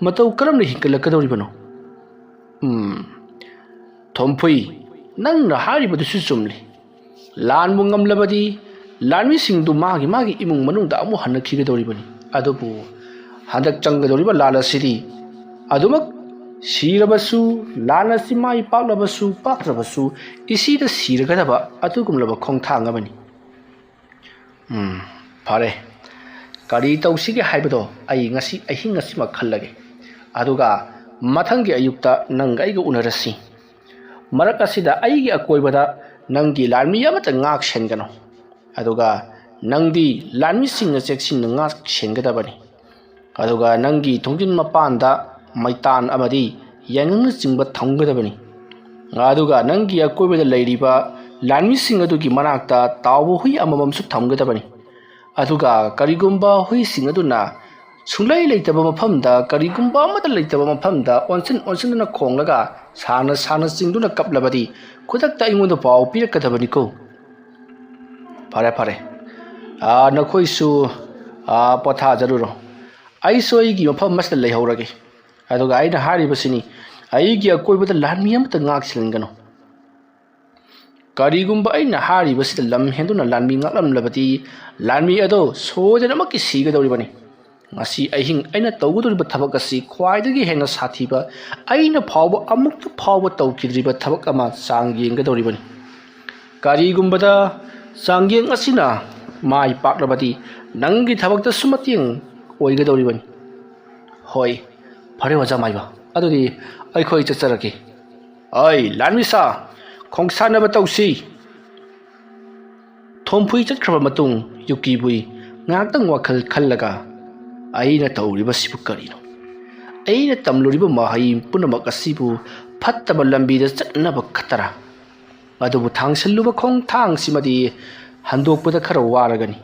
ꯃꯇꯧ ꯀꯔꯝꯅ ꯍꯤꯡꯒꯠꯂꯛꯀꯗꯧꯔꯤꯕꯅꯣ ꯊꯣꯝꯐꯨꯏ ꯅꯪꯅ ꯍꯥꯏꯔꯤꯕꯗꯨꯁꯨ ꯆꯨꯝꯂꯤ ꯂꯥꯟꯕꯨ ꯉꯝꯂꯕꯗꯤ ꯂꯥꯟꯃꯤꯁꯤꯡꯗꯨ ꯃꯥꯒꯤ ꯏꯃꯨꯡ ꯃꯅꯨꯡꯗ ꯑꯃꯨꯛ ꯍꯟꯅꯈꯤꯒꯗꯧꯔꯤꯕꯅꯤ ꯑꯗꯨꯕꯨ ꯍꯟꯗꯛ ꯆꯪꯒꯗꯧꯔꯤꯕ ꯂꯥꯟ ꯑꯁꯤꯗꯤ ꯑꯗꯨꯃꯛ ꯁꯤꯔꯕꯁꯨ ꯂꯥꯟ ꯑꯁꯤ ꯃꯥꯏ ꯄꯥꯛꯂꯕꯁꯨ ꯄꯥꯛꯇ꯭ꯔꯕꯁꯨ ꯏꯁꯤꯗ ꯁꯤꯔꯒꯗꯕ ꯑꯗꯨꯒꯨꯝꯂꯕ ꯈꯣꯡꯊꯥꯡ ꯑꯃꯅꯤ ꯐꯔꯦ ꯀꯔꯤ ꯇꯧꯁꯤꯒꯦ ꯍꯥꯏꯕꯗꯣ ꯑꯩ ꯉꯁꯤ ꯑꯍꯤꯡ ꯑꯁꯤꯃꯛ ꯈꯜꯂꯒꯦ ꯑꯗꯨꯒ ꯃꯊꯪꯒꯤ ꯑꯌꯨꯛꯇ ꯅꯪꯒ ꯑꯩꯒ ꯎꯅꯔꯁꯤ ꯃꯔꯛ ꯑꯁꯤꯗ ꯑꯩꯒꯤ ꯑꯀꯣꯏꯕꯗ ꯅꯪꯒꯤ ꯂꯥꯟꯃꯤ ꯑꯃꯠꯇ ꯉꯥꯛ ꯁꯦꯟꯒꯅꯨ ꯑꯗꯨꯒ ꯅꯪꯗꯤ ꯂꯥꯟꯃꯤꯁꯤꯡꯅ ꯆꯦꯛꯁꯤꯟꯅ ꯉꯥꯛ ꯁꯦꯟꯒꯗꯕꯅꯤ ꯑꯗꯨꯒ ꯅꯪꯒꯤ ꯊꯣꯡꯖꯤꯟ ꯃꯄꯥꯟꯗ ꯃꯩꯇꯥꯟ ꯑꯃꯗꯤ ꯌꯥꯏꯉꯪꯅꯆꯤꯡꯕ ꯊꯝꯒꯗꯕꯅꯤ ꯑꯗꯨꯒ ꯅꯪꯒꯤ ꯑꯀꯣꯏꯕꯗ ꯂꯩꯔꯤꯕ ꯂꯥꯟꯃꯤꯁꯤꯡ ꯑꯗꯨꯒꯤ ꯃꯅꯥꯛꯇ ꯇꯥꯎꯕ ꯍꯨꯏ ꯑꯃꯃꯝꯁꯨ ꯊꯝꯒꯗꯕꯅꯤ ꯑꯗꯨꯒ ꯀꯔꯤꯒꯨꯝꯕ ꯍꯨꯏꯁꯤꯡ ꯑꯗꯨꯅ ꯁꯨꯡꯂꯩ ꯂꯩꯇꯕ ꯃꯐꯝꯗ ꯀꯔꯤꯒꯨꯝꯕ ꯑꯃꯠꯇ ꯂꯩꯇꯕ ꯃꯐꯝꯗ ꯑꯣꯟꯁꯤꯟꯗꯨꯅ ꯈꯣꯡꯂꯒ ꯁꯥꯟꯅ ꯆꯤꯡꯗꯨꯅ ꯀꯞꯂꯕꯗꯤ ꯈꯨꯗꯛꯇ ꯑꯩꯉꯣꯟꯗ ꯄꯥꯎ ꯄꯤꯔꯛꯀꯗꯕꯅꯤꯀꯣ ꯐꯔꯦ ꯅꯈꯣꯏꯁꯨ ꯄꯣꯊꯥꯖꯔꯨꯔꯣ ꯑꯩꯁꯨ ꯑꯩꯒꯤ ꯃꯐꯝ ꯑꯁꯤꯗ ꯂꯩꯍꯧꯔꯒꯦ ꯑꯗꯨꯒ ꯑꯩꯅ ꯍꯥꯏꯔꯤꯕꯁꯤꯅꯤ ꯑꯩꯒꯤ ꯑꯀꯣꯏꯕꯗ ꯂꯥꯟꯃꯤ ꯑꯃꯠꯇ ꯉꯥꯛꯁꯤꯟꯒꯅꯨ ꯀꯔꯤꯒꯨꯝꯕ ꯑꯩꯅ ꯍꯥꯏꯔꯤꯕꯁꯤꯗ ꯂꯝ ꯍꯦꯟꯗꯨꯅ ꯂꯥꯟꯃꯤ ꯉꯥꯛꯂꯝꯂꯕꯗꯤ ꯂꯥꯟꯃꯤ ꯑꯗꯣ ꯁꯣꯏꯗꯅꯃꯛꯀꯤ ꯁꯤꯒꯗꯧꯔꯤꯕꯅꯤ ꯉꯁꯤ ꯑꯍꯤꯡ ꯑꯩꯅ ꯇꯧꯒꯗꯧꯔꯤꯕ ꯊꯕꯛ ꯑꯁꯤ ꯈ꯭ꯋꯥꯏꯗꯒꯤ ꯍꯦꯟꯅ ꯁꯥꯊꯤꯕ ꯑꯩꯅ ꯐꯥꯎꯕ ꯑꯃꯨꯛꯇ ꯐꯥꯎꯕ ꯇꯧꯈꯤꯗ꯭ꯔꯤꯕ ꯊꯕꯛ ꯑꯃ ꯆꯥꯡ ꯌꯦꯡꯒꯗꯧꯔꯤꯕꯅꯤ ꯀꯔꯤꯒꯨꯝꯕꯗ ꯆꯥꯡꯌꯦꯡ ꯑꯁꯤꯅ ꯃꯥꯏ ꯄꯥꯛꯂꯕꯗꯤ ꯅꯪꯒꯤ ꯊꯕꯛꯇꯁꯨ ꯃꯇꯦꯡ ꯑꯣꯏꯒꯗꯧꯔꯤꯕꯅꯤ ꯍꯣꯏ ꯐꯔꯦ ꯑꯣꯖꯥ ꯃꯥꯏꯕ ꯑꯗꯨꯗꯤ ꯑꯩꯈꯣꯏ ꯆꯠꯆꯔꯒꯦ ꯂꯥꯟꯃꯤꯁꯥ ꯈꯣꯡꯁꯥꯟꯅꯕ ꯇꯧꯁꯤ ꯊꯣꯝꯐꯨꯏ ꯆꯠꯈ꯭ꯔꯕ ꯃꯇꯨꯡ ꯌꯨꯀꯤꯕꯨꯏ ꯉꯥꯏꯍꯥꯛꯇꯪ ꯋꯥꯈꯜ ꯈꯜꯂꯒ ꯑꯩꯅ ꯇꯧꯔꯤꯕꯁꯤꯕꯨ ꯀꯔꯤꯅꯣ ꯑꯩꯅ ꯇꯝꯂꯨꯔꯤꯕ ꯃꯍꯩ ꯄꯨꯝꯅꯃꯛ ꯑꯁꯤꯕꯨ ꯐꯠꯇꯕ ꯂꯝꯕꯤꯗ ꯆꯠꯅꯕ ꯈꯛꯇꯔꯥ ꯑꯗꯨꯕꯨ ꯊꯥꯡꯁꯜꯂꯨꯕ ꯈꯣꯡꯊꯥꯡꯁꯤꯃꯗꯤ ꯍꯟꯗꯣꯛꯄꯗ ꯈꯔ ꯋꯥꯔꯒꯅꯤ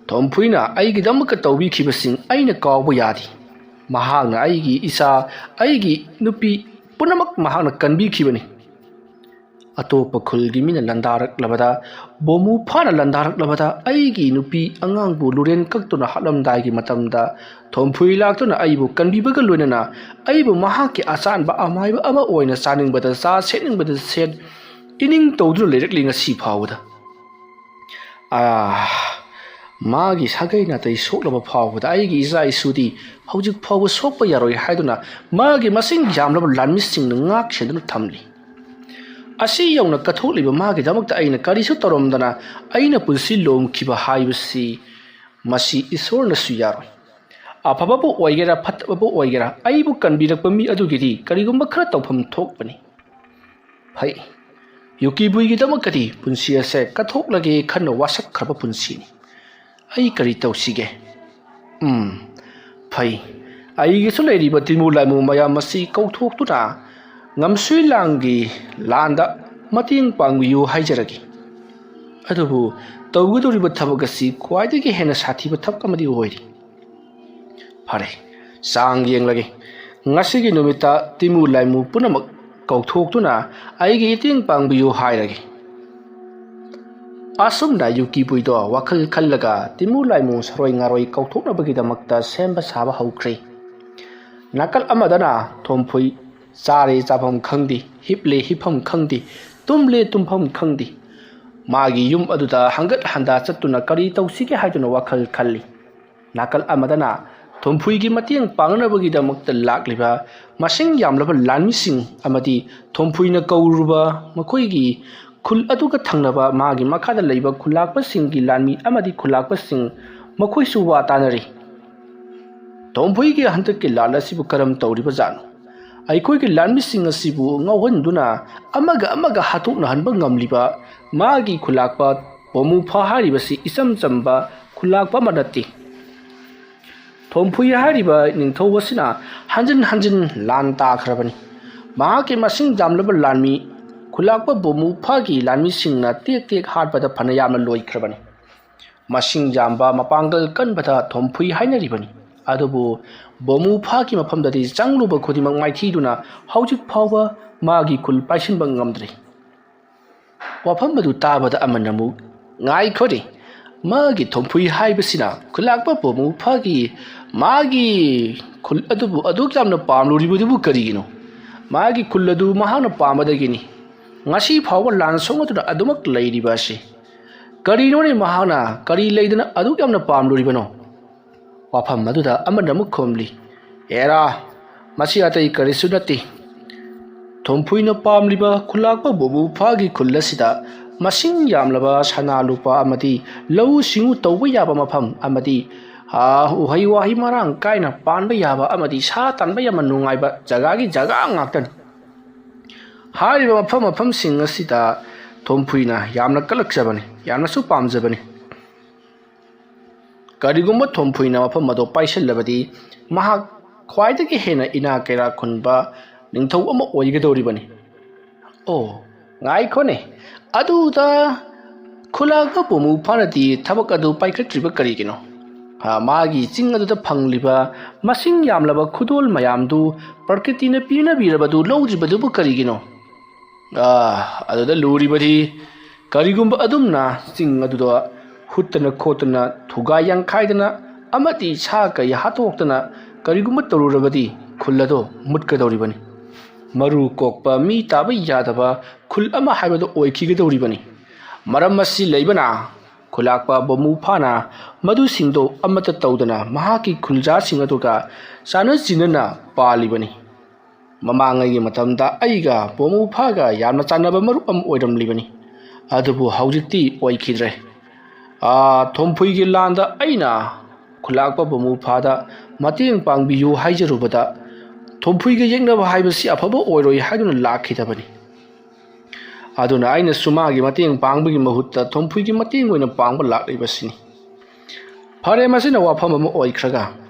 ꯊꯣꯝꯐꯨꯏꯅ ꯑꯩꯒꯤꯗꯃꯛꯇ ꯇꯧꯕꯤꯈꯤꯕꯁꯤꯡ ꯑꯩꯅ ꯀꯥꯎꯕ ꯌꯥꯗꯦ ꯃꯍꯥꯛꯅ ꯑꯩꯒꯤ ꯏꯆꯥ ꯑꯩꯒꯤ ꯅꯨꯄꯤ ꯄꯨꯝꯅꯃꯛ ꯃꯍꯥꯛꯅ ꯀꯟꯕꯤꯈꯤꯕꯅꯤ ꯑꯇꯣꯞꯄ ꯈꯨꯜꯒꯤ ꯃꯤꯅ ꯂꯥꯟꯗꯥꯔꯛꯂꯕꯗ ꯕꯣꯃꯨ ꯐꯥꯅ ꯂꯥꯟꯗꯥꯔꯛꯂꯕꯗ ꯑꯩꯒꯤ ꯅꯨꯄꯤ ꯑꯉꯥꯡꯕꯨ ꯂꯨꯔꯦꯟ ꯀꯛꯇꯨꯅ ꯍꯥꯠꯂꯝꯗꯥꯏꯒꯤ ꯃꯇꯝꯗ ꯊꯣꯝꯐꯨꯏ ꯂꯥꯛꯇꯨꯅ ꯑꯩꯕꯨ ꯀꯟꯕꯤꯕꯒ ꯂꯣꯏꯅꯅ ꯑꯩꯕꯨ ꯃꯍꯥꯛꯀꯤ ꯑꯆꯥꯟꯕ ꯑꯃꯥꯏꯕ ꯑꯃ ꯑꯣꯏꯅ ꯆꯥꯅꯤꯡꯕꯗ ꯆꯥ ꯁꯦꯠꯅꯤꯡꯕꯗ ꯁꯦꯠ ꯏꯅꯤꯡ ꯇꯧꯗꯨꯅ ꯂꯩꯔꯛꯂꯤ ꯉꯁꯤ ꯐꯥꯎꯕꯗ ꯃꯥꯒꯤ ꯁꯥꯒꯩ ꯅꯥꯇꯩ ꯁꯣꯛꯂꯕ ꯐꯥꯎꯕꯗ ꯑꯩꯒꯤ ꯏꯆꯥ ꯏꯁꯨꯗꯤ ꯍꯧꯖꯤꯛ ꯐꯥꯎꯕ ꯁꯣꯛꯄ ꯌꯥꯔꯣꯏ ꯍꯥꯏꯗꯨꯅ ꯃꯥꯒꯤ ꯃꯁꯤꯡ ꯌꯥꯝꯂꯕ ꯂꯥꯟꯃꯤꯁꯤꯡꯅ ꯉꯥꯛ ꯁꯦꯟꯗꯨꯅ ꯊꯝꯂꯤ꯫ ꯑꯁꯤ ꯌꯧꯅ ꯀꯠꯊꯣꯛꯂꯤꯕ ꯃꯥꯒꯤꯗꯃꯛꯇ ꯑꯩꯅ ꯀꯔꯤꯁꯨ ꯇꯧꯔꯝꯗꯅ ꯑꯩꯅ ꯄꯨꯟꯁꯤ ꯂꯣꯝꯈꯤꯕ ꯍꯥꯏꯕꯁꯤ ꯃꯁꯤ ꯏꯁꯣꯔꯅꯁꯨ ꯌꯥꯔꯣꯏ꯫ ꯑꯐꯕꯕꯨ ꯑꯣꯏꯒꯦꯔꯥ ꯐꯠꯇꯕꯕꯨ ꯑꯣꯏꯒꯦꯔꯥ ꯑꯩꯕꯨ ꯀꯟꯕꯤꯔꯛꯄ ꯃꯤ ꯑꯗꯨꯒꯤꯗꯤ ꯀꯔꯤꯒꯨꯝꯕ ꯈꯔ ꯇꯧꯐꯝ ꯊꯣꯛꯄꯅꯤ꯫ ꯐꯩ, ꯌꯨꯀꯤꯕꯨꯏꯒꯤꯗꯃꯛꯇꯗꯤ ꯄꯨꯟꯁꯤ ꯑꯁꯦ ꯀꯠꯊꯣꯛꯂꯒꯦ ꯈꯟꯅ ꯋꯥꯁꯛꯈ꯭ꯔꯕ ꯄꯨꯟꯁꯤꯅꯤ꯫ ꯑꯩ ꯀꯔꯤ ꯇꯧꯁꯤꯒꯦ? ꯐꯩ, ꯑꯩꯒꯤꯁꯨ ꯂꯩꯔꯤꯕ ꯇꯤꯃꯨ ꯂꯥꯏꯃꯨ ꯃꯌꯥꯝ ꯑꯁꯤ ꯀꯧꯊꯣꯛꯇꯨꯅ ꯉꯝꯁꯨꯏ ꯂꯥꯡꯒꯤ ꯂꯥꯟꯗ ꯃꯇꯦꯡ ꯄꯥꯡꯕꯤꯌꯨ ꯍꯥꯏꯖꯔꯒꯦ꯫ ꯑꯗꯨꯕꯨ ꯇꯧꯒꯗꯧꯔꯤꯕ ꯊꯕꯛ ꯑꯁꯤ ꯈ꯭ꯋꯥꯏꯗꯒꯤ ꯍꯦꯟꯅ ꯁꯥꯊꯤꯕ ꯊꯕꯛ ꯑꯃꯗꯤ ꯑꯣꯏꯔꯤ꯫ ꯐꯔꯦ, ꯆꯥꯡ ꯌꯦꯡꯂꯒꯦ꯫ ꯉꯁꯤꯒꯤ ꯅꯨꯃꯤꯠꯇ ꯇꯤꯃꯨ ꯂꯥꯏꯃꯨ ꯄꯨꯝꯅꯃꯛ ꯀꯧꯊꯣꯛꯇꯨꯅ ꯑꯩꯒꯤ ꯃꯇꯦꯡ ꯄꯥꯡꯕꯤꯌꯨ ꯍꯥꯏꯔꯒꯦ꯫ ꯑꯁꯨꯝꯅ ꯌꯨꯀꯤꯕꯨꯏꯗꯣ ꯋꯥꯈꯜ ꯈꯜꯂꯒ ꯇꯤꯃꯨ ꯂꯥꯏꯃꯨ ꯁꯔꯣꯏ ꯉꯥꯔꯣꯏ ꯀꯧꯊꯣꯛꯅꯕꯒꯤꯗꯃꯛꯇ ꯁꯦꯝꯕ ꯁꯥꯕ ꯍꯧꯈ꯭ꯔꯦ꯫ ꯅꯥꯀꯜ ꯑꯃꯗꯅ ꯊꯣꯝꯐꯨꯏ ꯆꯥꯔꯦ ꯆꯥꯐꯝ ꯈꯪꯗꯦ, ꯍꯤꯞꯂꯦ ꯍꯤꯞꯐꯝ ꯈꯪꯗꯦ, ꯇꯨꯝꯂꯦ ꯇꯨꯝꯐꯝ ꯈꯪꯗꯦ꯫ ꯃꯥꯒꯤ ꯌꯨꯝ ꯑꯗꯨꯗ ꯍꯪꯒꯠ ꯍꯟꯗꯥ ꯆꯠꯇꯨꯅ ꯀꯔꯤ ꯇꯧꯁꯤꯒꯦ ꯍꯥꯏꯗꯨꯅ ꯋꯥꯈꯜ ꯈꯜꯂꯤ꯫ ꯅꯥꯀꯜ ꯑꯃꯗꯅ ꯊꯣꯝꯐꯨꯏꯒꯤ ꯃꯇꯦꯡ ꯄꯥꯡꯅꯕꯒꯤꯗꯃꯛꯇ ꯂꯥꯛꯂꯤꯕ ꯃꯁꯤꯡ ꯌꯥꯝꯂꯕ ꯂꯥꯟꯃꯤꯁꯤꯡ ꯑꯃꯗꯤ ꯊꯣꯝꯐꯨꯏꯅ ꯀꯧꯔꯨꯕ ꯃꯈꯣꯏꯒꯤ ꯈꯨꯜ ꯑꯗꯨꯒ ꯊꯪꯅꯕ ꯃꯥꯒꯤ ꯃꯈꯥꯗ ꯂꯩꯕ ꯈꯨꯜꯂꯥꯛꯄꯁꯤꯡꯒꯤ ꯂꯥꯟꯃꯤ ꯑꯃꯗꯤ ꯈꯨꯜꯂꯥꯛꯄꯁꯤꯡ ꯃꯈꯣꯏꯁꯨ ꯋꯥ ꯇꯥꯅꯔꯤ꯫ ꯊꯣꯝꯐꯨꯏꯒꯤ ꯍꯟꯗꯛꯀꯤ ꯂꯥꯟ ꯑꯁꯤꯕꯨ ꯀꯔꯝ ꯇꯧꯔꯤꯕꯖꯥꯠꯅꯣ? ꯑꯩꯈꯣꯏꯒꯤ ꯂꯥꯟꯃꯤꯁꯤꯡ ꯑꯁꯤꯕꯨ ꯉꯥꯎꯍꯟꯗꯨꯅ ꯑꯃꯒ ꯑꯃꯒ ꯍꯥꯠꯇꯣꯛꯅꯍꯟꯕ ꯉꯝꯂꯤꯕ ꯃꯥꯒꯤ ꯈꯨꯜꯂꯥꯛꯄ ꯄꯣꯃꯨꯐꯥ ꯍꯥꯏꯔꯤꯕꯁꯤ ꯏꯆꯝ ꯆꯝꯕ ꯈꯨꯜꯂꯥꯛꯄ ꯑꯃ ꯅꯠꯇꯦ꯫ ꯊꯣꯝꯐꯨꯏ ꯍꯥꯏꯔꯤꯕ ꯅꯤꯡꯊꯧ ꯑꯁꯤꯅ ꯍꯟꯖꯤꯟ ꯍꯟꯖꯤꯟ ꯂꯥꯟ ꯇꯥꯈ꯭ꯔꯕꯅꯤ꯫ ꯃꯍꯥꯛꯀꯤ ꯃꯁꯤꯡ ꯌꯥꯝꯂꯕ ꯂꯥꯟꯃꯤ ꯈꯨꯜꯂꯥꯛꯄ ꯕꯣꯃꯨꯐꯥꯒꯤ ꯂꯥꯟꯃꯤꯁꯤꯡꯅ ꯇꯦꯛ ꯇꯦꯛ ꯍꯥꯠꯄꯗ ꯐꯅ ꯌꯥꯝꯅ ꯂꯣꯏꯈ꯭ꯔꯕꯅꯤ꯫ ꯃꯁꯤꯡ ꯌꯥꯝꯕ ꯃꯄꯥꯡꯒꯜ ꯀꯟꯕꯗ ꯊꯣꯝꯐꯨꯏ ꯍꯥꯏꯅꯔꯤꯕꯅꯤ꯫ ꯑꯗꯨꯕꯨ ꯕꯣꯃꯨꯐꯥꯒꯤ ꯃꯐꯝꯗꯗꯤ ꯆꯪꯂꯨꯕ ꯈꯨꯗꯤꯡꯃꯛ ꯃꯥꯏꯊꯤꯗꯨꯅ ꯍꯧꯖꯤꯛ ꯐꯥꯎꯕ ꯃꯥꯒꯤ ꯈꯨꯜ ꯄꯥꯏꯁꯤꯟꯕ ꯉꯝꯗ꯭ꯔꯤ꯫ ꯋꯥꯐꯝ ꯑꯗꯨ ꯇꯥꯕꯗ ꯑꯃꯅ ꯑꯃꯨꯛ ꯉꯥꯏꯈꯣꯅꯦ, ꯃꯥꯒꯤ ꯊꯣꯝꯐꯨꯏ ꯍꯥꯏꯕꯁꯤꯅ ꯈꯨꯜꯂꯥꯛꯄ ꯕꯣꯃꯨꯐꯥꯒꯤ ꯃꯥꯒꯤ ꯈꯨꯜ ꯑꯗꯨꯕꯨ ꯑꯗꯨꯛ ꯌꯥꯝꯅ ꯄꯥꯝꯂꯨꯔꯤꯕꯗꯨꯕꯨ ꯀꯔꯤꯒꯤꯅꯣ? ꯃꯥꯒꯤ ꯈꯨꯜ ꯑꯗꯨ ꯃꯍꯥꯛꯅ ꯄꯥꯝꯕꯗꯒꯤꯅꯤ ꯉꯁꯤ ꯐꯥꯎꯕ ꯂꯥꯟ ꯁꯣꯛꯅꯗꯨꯅ ꯑꯗꯨꯃꯛ ꯂꯩꯔꯤꯕ ꯑꯁꯤ꯫ ꯀꯔꯤꯅꯣꯅꯦ ꯃꯍꯥꯛꯅ ꯀꯔꯤ ꯂꯩꯗꯅ ꯑꯗꯨꯛ ꯌꯥꯝꯅ ꯄꯥꯝꯂꯨꯔꯤꯕꯅꯣ? ꯋꯥꯐꯝ ꯑꯗꯨꯗ ꯑꯃꯅ ꯑꯃꯨꯛ ꯈꯣꯝꯂꯤ, ꯑꯦꯔꯥ, ꯃꯁꯤ ꯑꯇꯩ ꯀꯔꯤꯁꯨ ꯅꯠꯇꯦ꯫ ꯊꯣꯝꯐꯨꯏꯅ ꯄꯥꯝꯂꯤꯕ ꯈꯨꯜꯂꯥꯛꯄ ꯕꯣꯃꯨꯐꯥꯒꯤ ꯈꯨꯜ ꯑꯁꯤꯗ ꯃꯁꯤꯡ ꯌꯥꯝꯂꯕ ꯁꯅꯥ ꯂꯨꯄꯥ ꯑꯃꯗꯤ ꯂꯧꯎ ꯁꯤꯡꯎ ꯇꯧꯕ ꯌꯥꯕ ꯃꯐꯝ ꯑꯃꯗꯤ ꯎꯍꯩ ꯋꯥꯍꯩ ꯃꯔꯥꯡ ꯀꯥꯏꯅ ꯄꯥꯟꯕ ꯌꯥꯕ ꯑꯃꯗꯤ ꯁꯥ ꯇꯥꯟꯕ ꯌꯥꯝꯅ ꯅꯨꯡꯉꯥꯏꯕ ꯖꯒꯥꯒꯤ ꯖꯒꯥ ꯉꯥꯛꯇꯅꯤ꯫ ꯍꯥꯏꯔꯤꯕ ꯃꯐꯝꯁꯤꯡ ꯑꯁꯤꯗ ꯊꯣꯝꯐꯨꯏꯅ ꯌꯥꯝꯅ ꯀꯜꯂꯛꯆꯕꯅꯤ, ꯌꯥꯝꯅꯁꯨ ꯄꯥꯝꯖꯕꯅꯤ꯫ ꯀꯔꯤꯒꯨꯝꯕ ꯊꯣꯝꯐꯨꯏꯅ ꯃꯐꯝ ꯑꯗꯨ ꯄꯥꯏꯁꯤꯜꯂꯕꯗꯤ ꯃꯍꯥꯛ ꯈ꯭ꯋꯥꯏꯗꯒꯤ ꯍꯦꯟꯅ ꯏꯅꯥ ꯀꯩꯔꯥꯛ ꯈꯨꯟꯕ ꯅꯤꯡꯊꯧ ꯑꯃ ꯑꯣꯏꯒꯗꯧꯔꯤꯕꯅꯤ꯫ ꯑꯣ, ꯉꯥꯏꯈꯣꯅꯦ, ꯑꯗꯨꯗ ꯈꯨꯜꯂꯥꯛꯄ ꯕꯣꯃꯨꯐꯥꯅꯗꯤ ꯊꯕꯛ ꯑꯗꯨ ꯄꯥꯏꯈꯠꯇ꯭ꯔꯤꯕ ꯀꯔꯤꯒꯤꯅꯣ? ꯃꯥꯒꯤ ꯆꯤꯡ ꯑꯗꯨꯗ ꯐꯪꯂꯤꯕ ꯃꯁꯤꯡ ꯌꯥꯝꯂꯕ ꯈꯨꯗꯣꯜ ꯃꯌꯥꯝꯗꯨ ꯄ꯭ꯔꯀꯤꯇꯤꯅ ꯄꯤꯅꯕꯤꯔꯕꯗꯨ ꯂꯧꯗ꯭ꯔꯤꯕꯗꯨꯕꯨ ꯀꯔꯤꯒꯤꯅꯣ? ꯑꯗꯨꯗ ꯂꯨꯔꯤꯕꯗꯤ ꯀꯔꯤꯒꯨꯝꯕ ꯑꯗꯨꯝꯅ ꯆꯤꯡ ꯑꯗꯨꯗ ꯍꯨꯠꯇꯅ ꯈꯣꯠꯇꯅ ꯊꯨꯒꯥꯏ ꯌꯥꯡꯈꯥꯏꯗꯅ ꯑꯃꯗꯤ ꯁꯥ ꯀꯩ ꯍꯥꯠꯇꯣꯛꯇꯅ ꯀꯔꯤꯒꯨꯝꯕ ꯇꯧꯔꯨꯔꯕꯗꯤ ꯈꯨꯜ ꯑꯗꯨ ꯃꯨꯠꯀꯗꯧꯔꯤꯕꯅꯤ꯫ ꯃꯔꯨ ꯀꯣꯛꯄ ꯃꯤ ꯇꯥꯕ ꯌꯥꯗꯕ ꯈꯨꯜ ꯑꯃ ꯍꯥꯏꯕꯗꯨ ꯑꯣꯏꯈꯤꯒꯗꯧꯔꯤꯕꯅꯤ꯫ ꯃꯔꯝ ꯑꯁꯤ ꯂꯩꯕꯅ ꯈꯨꯜꯂꯥꯛꯄ ꯕꯣꯃꯨꯐꯥꯅ ꯃꯗꯨꯁꯤꯡꯗꯨ ꯑꯃꯠꯇ ꯇꯧꯗꯅ ꯃꯍꯥꯛꯀꯤ ꯈꯨꯜꯖꯥꯁꯤꯡ ꯑꯗꯨꯒ ꯆꯥꯟꯅ ꯆꯤꯟꯅꯅ ꯄꯥꯜꯂꯤꯕꯅꯤ꯫ ꯃꯃꯥꯡꯉꯩꯒꯤ ꯃꯇꯝꯗ ꯑꯩꯒ ꯕꯣꯃꯨꯐꯥꯒ ꯌꯥꯝꯅ ꯆꯥꯟꯅꯕ ꯃꯔꯨꯞ ꯑꯃ ꯑꯣꯏꯔꯝꯂꯤꯕꯅꯤ꯫ ꯑꯗꯨꯕꯨ ꯍꯧꯖꯤꯛꯇꯤ ꯑꯣꯏꯈꯤꯗ꯭ꯔꯦ꯫ ꯊꯣꯝꯐꯨꯏꯒꯤ ꯂꯥꯟꯗ ꯑꯩꯅ ꯈꯨꯜꯂꯥꯛꯄ ꯕꯣꯃꯨꯐꯥꯗ ꯃꯇꯦꯡ ꯄꯥꯡꯕꯤꯌꯨ ꯍꯥꯏꯖꯔꯨꯕꯗ ꯊꯣꯝꯐꯨꯏꯒ ꯌꯦꯛꯅꯕ ꯍꯥꯏꯕꯁꯤ ꯑꯐꯕ ꯑꯣꯏꯔꯣꯏ ꯍꯥꯏꯗꯨꯅ ꯂꯥꯛꯈꯤꯗꯕꯅꯤ꯫ ꯑꯗꯨꯅ ꯑꯩꯅꯁꯨ ꯃꯥꯒꯤ ꯃꯇꯦꯡ ꯄꯥꯡꯕꯒꯤ ꯃꯍꯨꯠꯇ ꯊꯣꯝꯐꯨꯏꯒꯤ ꯃꯇꯦꯡ ꯑꯣꯏꯅ ꯄꯥꯡꯕ ꯂꯥꯛꯂꯤꯕꯁꯤꯅꯤ꯫ ꯐꯔꯦ, ꯃꯁꯤꯅ ꯋꯥꯐꯝ ꯑꯃ ꯑꯣꯏꯈ꯭ꯔꯒ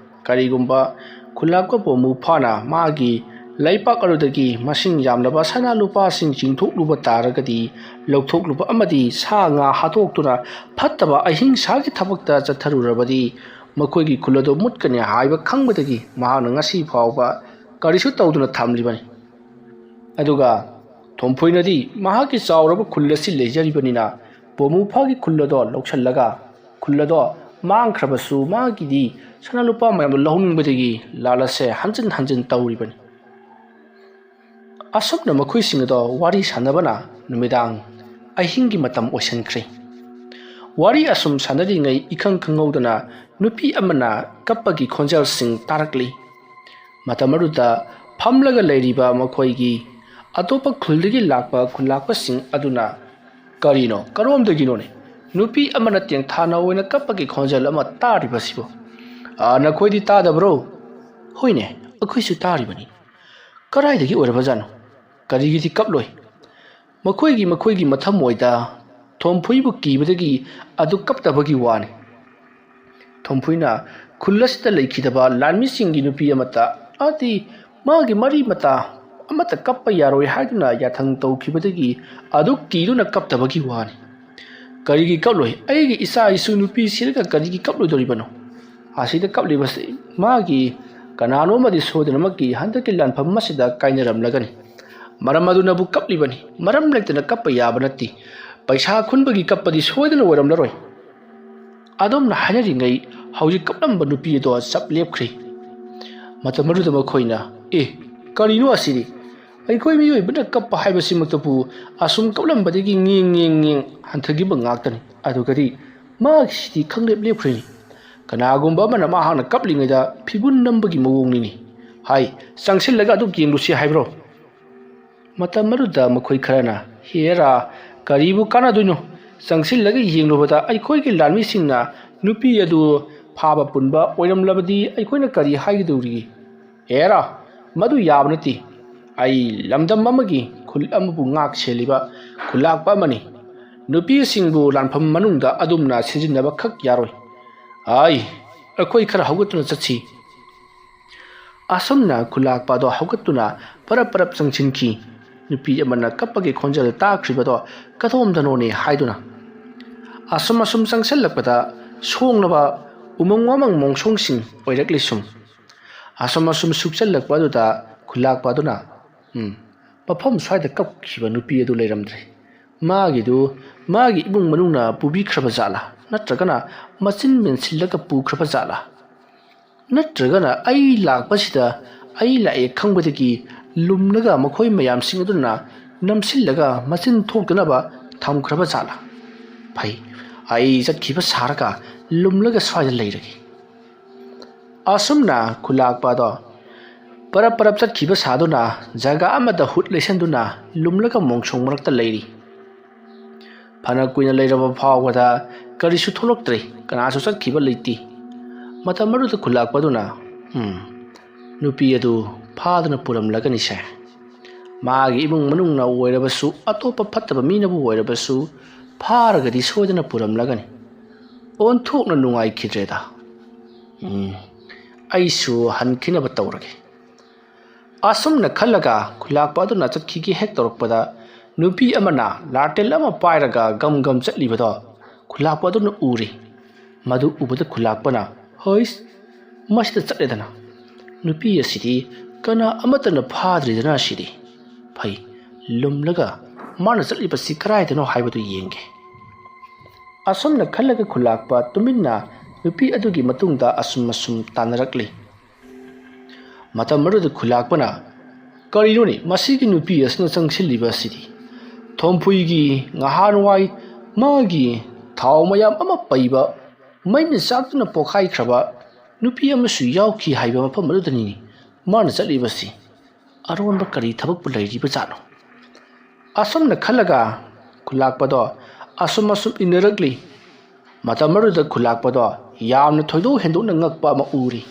ꯀꯔꯤꯒꯨꯝꯕ ꯈꯨꯜꯂꯥꯛꯄ ꯕꯣꯃꯨꯐꯥꯅ ꯃꯥꯒꯤ ꯂꯩꯄꯥꯛ ꯑꯗꯨꯗꯒꯤ ꯃꯁꯤꯡ ꯌꯥꯝꯂꯕ ꯁꯅꯥ ꯂꯨꯄꯥꯁꯤꯡ ꯆꯤꯡꯊꯣꯛꯂꯨꯕ ꯇꯥꯔꯒꯗꯤ ꯂꯧꯊꯣꯛꯂꯨꯕ ꯑꯃꯗꯤ ꯁꯥ ꯉꯥ ꯍꯥꯠꯇꯣꯛꯇꯨꯅ ꯐꯠꯇꯕ ꯑꯍꯤꯡꯁꯥꯒꯤ ꯊꯕꯛꯇ ꯆꯠꯊꯔꯨꯔꯕꯗꯤ ꯃꯈꯣꯏꯒꯤ ꯈꯨꯜ ꯑꯗꯨ ꯃꯨꯠꯀꯅꯤ ꯍꯥꯏꯕ ꯈꯪꯕꯗꯒꯤ ꯃꯍꯥꯛꯅ ꯉꯁꯤ ꯐꯥꯎꯕ ꯀꯔꯤꯁꯨ ꯇꯧꯗꯨꯅ ꯊꯝꯂꯤꯕꯅꯤ꯫ ꯑꯗꯨꯒ ꯊꯣꯝꯐꯨꯏꯅꯗꯤ ꯃꯍꯥꯛꯀꯤ ꯆꯥꯎꯔꯕ ꯈꯨꯜ ꯑꯁꯤ ꯂꯩꯖꯔꯤꯕꯅꯤꯅ ꯕꯣꯃꯨꯐꯥꯒꯤ ꯈꯨꯜ ꯑꯗꯣ ꯂꯧꯁꯤꯜꯂꯒ ꯈꯨꯜ ꯑꯗꯣ ꯃꯥꯡꯈ꯭ꯔꯕꯁꯨ ꯃꯥꯒꯤꯗꯤ ꯁꯅꯥ ꯂꯨꯄꯥ ꯃꯌꯥꯝꯗꯣ ꯂꯧꯅꯤꯡꯕꯗꯒꯤ ꯂꯥꯟ ꯑꯁꯦ ꯍꯟꯖꯤꯟ ꯍꯟꯖꯤꯟ ꯇꯧꯔꯤꯕꯅꯤ꯫ ꯑꯁꯨꯝꯅ ꯃꯈꯣꯏꯁꯤꯡ ꯑꯗꯣ ꯋꯥꯔꯤ ꯁꯥꯟꯅꯕꯅ ꯅꯨꯃꯤꯗꯥꯡ ꯑꯍꯤꯡꯒꯤ ꯃꯇꯝ ꯑꯣꯏꯁꯤꯟꯈ꯭ꯔꯦ꯫ Wari asum sanadingai ikhang khanghaudana nupi amana kappagi khonjal sing tarakli. Matamaruda phamlaga leiriba makhoigi atopa khuldige lakpa khulakpa sing aduna karino karomdagino ne nupi amana tiang thana oina kappagi khonjal ama tariba sibo nakhoi tadabro hoine akhoi su taribani karaidagi oraba jano karigi ti kaploi makhoigi mathamoida thompuibu kibadagi adu kaptabagi wani thompuina khullasita leikidaba lanmi singi nupi amata ati magi mari mata amata kappa yaroi haiduna yathang tawkhibadagi adu kiruna kaptabagi wani karigi kaploi aigi isa isu nupi sirga karigi kaploi doribano asida kaplibase magi kanano madi sodanamaki handaki lanpham masida kainaramlagani maram aduna bu kaplibani maram lektana kappa yabanati paisa khunbagi kappadi soidana oramlaroi adom na hanaringai hauji kaplamba nupi do sap lepkhri matamaru da makhoina karino asiri ai khoi mi oi bana kappa haibasi maktapu asum kaplambadagi nging hanthagi bangaktani adu gari maksi khanglep lepkhri kanagumba mana ma hana kaplingai da phibun nambagi mawong ni hai sangsil laga adu kinglusi haibro matamaru da makhoi kharana hera karibu kana duino sangsil laga yenglobada ai khoi ki lanmi singna nupi adu phaba punba oiram labadi ai khoina kari haigiduri hera madu yabnati ai lamdam mamagi khul amabu ngak seliba khulakpa mani nupi singbu lanpham manungda adumna sijinaba khak yaroi ai akhoi khara haugatuna chachi asomna khulakpa do haugatuna parap sangchinki nupi amana kappagi khonjal takribado kathomdano ne haiduna asum sangselakpada songnaba umangwamang mongsong oiraklisum asum sukchalakpaduda khulakpaduna mafam swaida kapkhiba nupi adu leiramdre magi ibung manungna pubi khraba jala natragana machin mensillaga pukraba jala natragana ai lakpasida ai lae khangbadagi lumnaga makhoi mayam sing aduna namsillaga machin thokdanaba thamkraba jala phai ai jatkhiba saraka lumlaga swaida leiragi asumna khulakpado parap jatkhiba saduna jaga amada hut lesanduna lumlaga mongsong marakta leiri phana kuina leiraba phawada karisu tholoktre kanasu jatkhiba leiti matamaru da khulakpaduna nupi adu phadana puram lagani se magi ibung manungna oirabasu atopa phattaba minabu oirabasu pharagadi soidana puram lagani on thokna nungai khidreda aisu hankhina batawrage asumna khallaga khulakpaduna chatkhi hek torokpada nupi amana latel ama pairaga gam chatlibado khulakpaduna uri madu ubada khulakpana hois masita chatledana nupi asidi kana amatana phadridana sidi phai lumlaga mana chatliba sikaraidano haibadu yenge asumna khallaga khulakpa tuminna nupi adugi matungda asum tanarakli matamaru da khulakpana karinoni masigi nupi asna changsilliba sidi thompuigi ngahanwai magi thawmayam ama paiba maina saktuna pokhai khraba nupi amasu yauki haiba mafam adudani mana chatlibasi aronba kari thabak pulairiba jano asumna khallaga khulakpado asum inarakli matamaru da khulakpado yamna thoido hendona ngakpa ma uri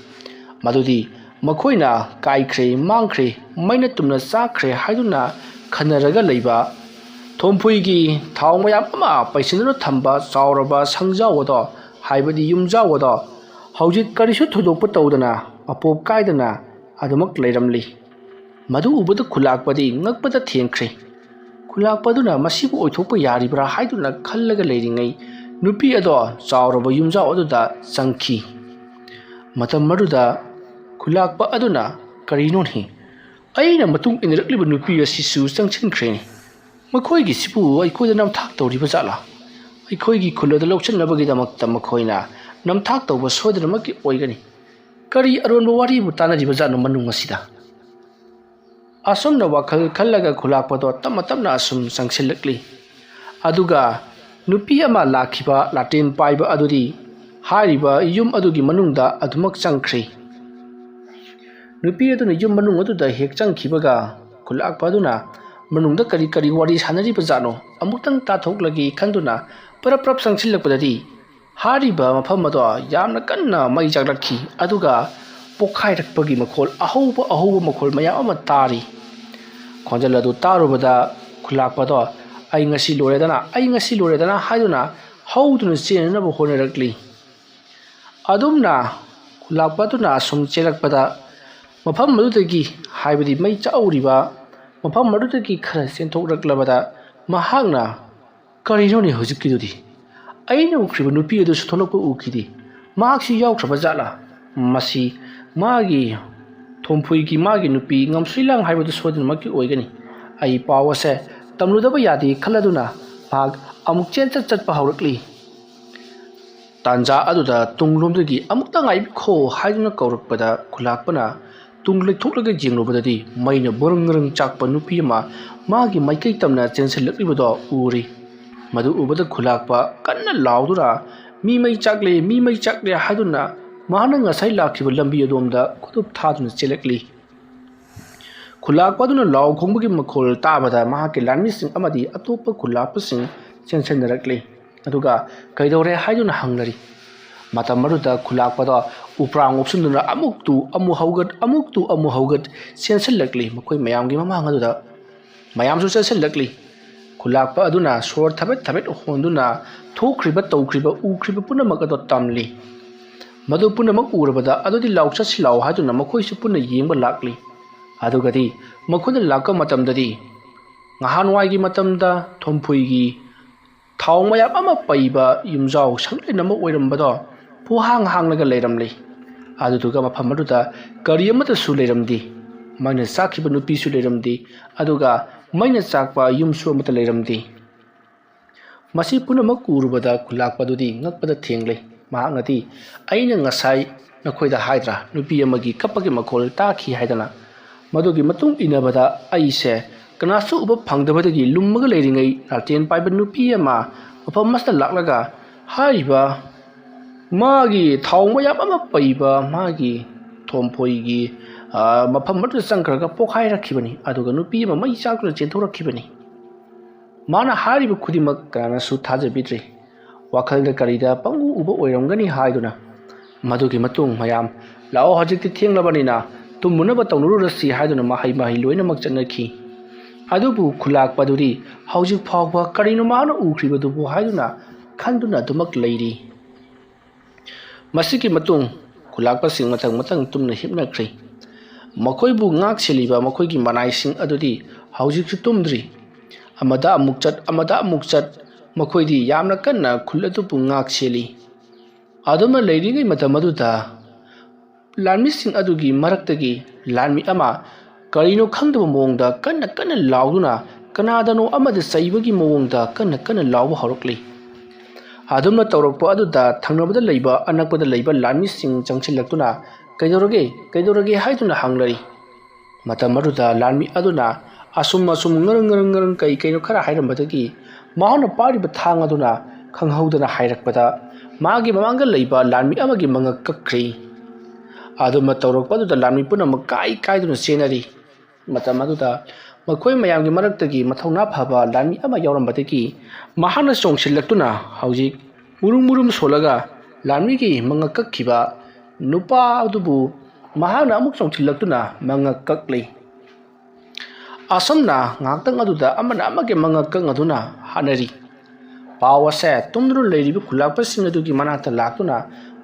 madudi makhoina kaikhre mangkhre maina tumna chakkhre haiduna khanaraga leiba thompuigi thawmayam ama paisinuna thamba chauraba sangjawado haibadi yumjawado hauji karisu thodokpa tawdana apop kaidana adumak leiramli madu ubada khulakpadi ngakpada thengkhre khulakpaduna masibu oithokpa yaribra haiduna khallaga leiringai nupi ado chauraba yumjaw aduda changki matam maruda khulakpa aduna karinon hi aina matung inrakliba nupi asisu changchinkhre makhoigi sipu aikhoida namthak tawriba jala aikhoigi khulada lokchanabagi damakta makhoina namthak tawba sodanamaki oigani kari aronba wari bu tanariba janu manung asida asumna wakhal khallaga khulakpado tamna asum changsilakli aduga नुपी अमा लाखिबा लाटेन पाइबा अदुदी हारिबा yum अदुगी मनुंगदा अदुमक चंख्री नुपी अदुना yum मनुंग अदुदा हेक चंखिबगा खुलाकपा अदुना मनुंगदा करी करी वारी सानरिबा जानो अमुक्तंग ताथोक्लगी खंदुना परप परप संगसिल्लकपददी हारिबा मफम अदो यामना कन्ना मई जागलखी अदुगा पोखाइरकपगी मखोल अहौबा मखोल मयाम अमा तारी खोंजल अदु तारुबदा खुलाकपदो आई ngasi loredana haiduna hauduna chenaba honarakli adumna khulakpaduna sum cherakpada mafam madudagi haibadi mai chauriba mafam madudagi khara senthokraklabada mahakna karino ni hojikidudi aina ukriba nupi adu suthonokpa ukidi mahaksi yaukraba jala masi magi thompuigi magi nupi ngamsrilang haibadu sodin makki oigani ai pawase तमलुदबा यादी खलदुना भाग अमुक chain चटपा हौरकली तांजा अदुदा तुंगलोमदगी अमुक्ता गाइब खो हाइदुना कौरकपदा खुलाकपना तुंग लेथोकलगे जेंगलोबददी मैना बोरंगरंग चाकपा नुपी अमा मागी माइकै तमना चेनसलकलिबदो उरी मदु उबदा खुलाकपा कन्ना लाउदुरा मी मै चाकले हाइदुना माना ngasai लाखिबा लंबी अदोमदा खुदुप थादुना चेलकली खुलाकपदुना लाउ खोंबगी मखोल ताबदा महाके लानमिसिंग अमदी अतोप खुलाकपसिंग चेनसनरकले अदुगा कैदौरे हाइदुना हंगलरी मतमरुदा खुलाकपदा उप्रांग उपसुंदुना अमुक्तु अमु हौगत चेनसलकले मखोय मयामगी ममांग अदुदा मयामसु चेनसलकली खुलाकपा अदुना सोर थबेत होंदुना थोख्रिबा तौख्रिबा उख्रिबा पुनमक अदो तमली मदु पुनमक उरबदा अदुदी लाउचा सिलाउ हाइदुना मखोयसु पुन येंबा लाकली अदुगदी मखुदा Laka मतमददी ngahанwai gi matamda thomphui gi thau mayap ama paiba yumjau sangle nama oirambado puhang hanglaga leiramli aduga mafam aduda kari amata su leiramdi maina sakhiba nupi su leiramdi aduga maina sakpa yumsu amata leiramdi masi punamak urubada khulakpadudi ngakpada thengle mahangati aina ngasai nakhoida haidra nupi amagi kapagi makhol takhi haidana मदुगी मतुंग इनबदा आइसे कनासु उब फंगदबदगी लुम्मग लेरिंगै लाटेन पाइबा नुपी अमा मफम मस्ता लाक्लगा हारिबा मागी थाउमया अमा पैबा मागी थोमफोइगी मफम मदु संखरगा पोखाइ रखिबनी अदुगा नुपी अमा मै चाकला चेंथोरखिबनी माना हारिबा खुदिमक कनासु थाजबिद्रे वाखलदा करिदा पंगु उब ओइरंगनी हाइदुना मदुगी मतुंग मयाम लाओ हजिकति थेंगलबनिना तुमुनब तौनुरुरसी हाइदुना माही लोइनमक चनखी अदुबु खुलाकपदुदी हौजिक फावबा करिनो माना उख्रिबदुबु हाइदुना खंदुना दुमक लेरी मसिकी मतुंग खुलाकपसिंग मतंग तुमना हिपनख्रि मखोइबु ngak seliba मखोइगी मनाइसिंग अदुदी हौजिकसु तुमद्री अमदा अमुक चट मखोइदी यामना कन्ना खुलदुबु ngak seli अदुमा लेरिंगै मतमदुदा लानमिसिंग अदुगी मरक्तगी लानमि अमा करिनो खंगदब मोंगदा कन्ना लाउदुना कनादनो अमदा सैबगी मोंगदा कन्ना लाउब हरकली अदुमना तौरकपा अदुदा थंगनबदा लैबा अनकपदा लैबा लानमिसिंग चंगसिलक्तुना कैदोरगे हाइदुना हंगलरी मतमरुदा लानमि अदुना असुम ngरंग कैनो खरा हाइरंबदगी माहना पारिबा थांग अदुना खंगहौदना हाइरकपदा मागी ममांगा लैबा लानमि अमगी मंगा कक्री अदुमा तौरकपदुदा लानमि पुनमक काइदुना सेनरी मतमदुदा मखोय मयामगी मरक्तगी मथौना फबा लानमि अमा यावरंबदगी महाना चोंगसिलक्तुना हौजिक मुरुम सोलगा लानमिगी मंगा कक्खिबा नुपा अदुबु महाना अमुक चोंगसिलक्तुना मंगा कक्ले असमना ngaktang aduda amana amage मंगा कक अदुना हानरी पावसे तुमदुरु लेरिबि खुलाकपसिंग अदुगी मनाता लाक्तुना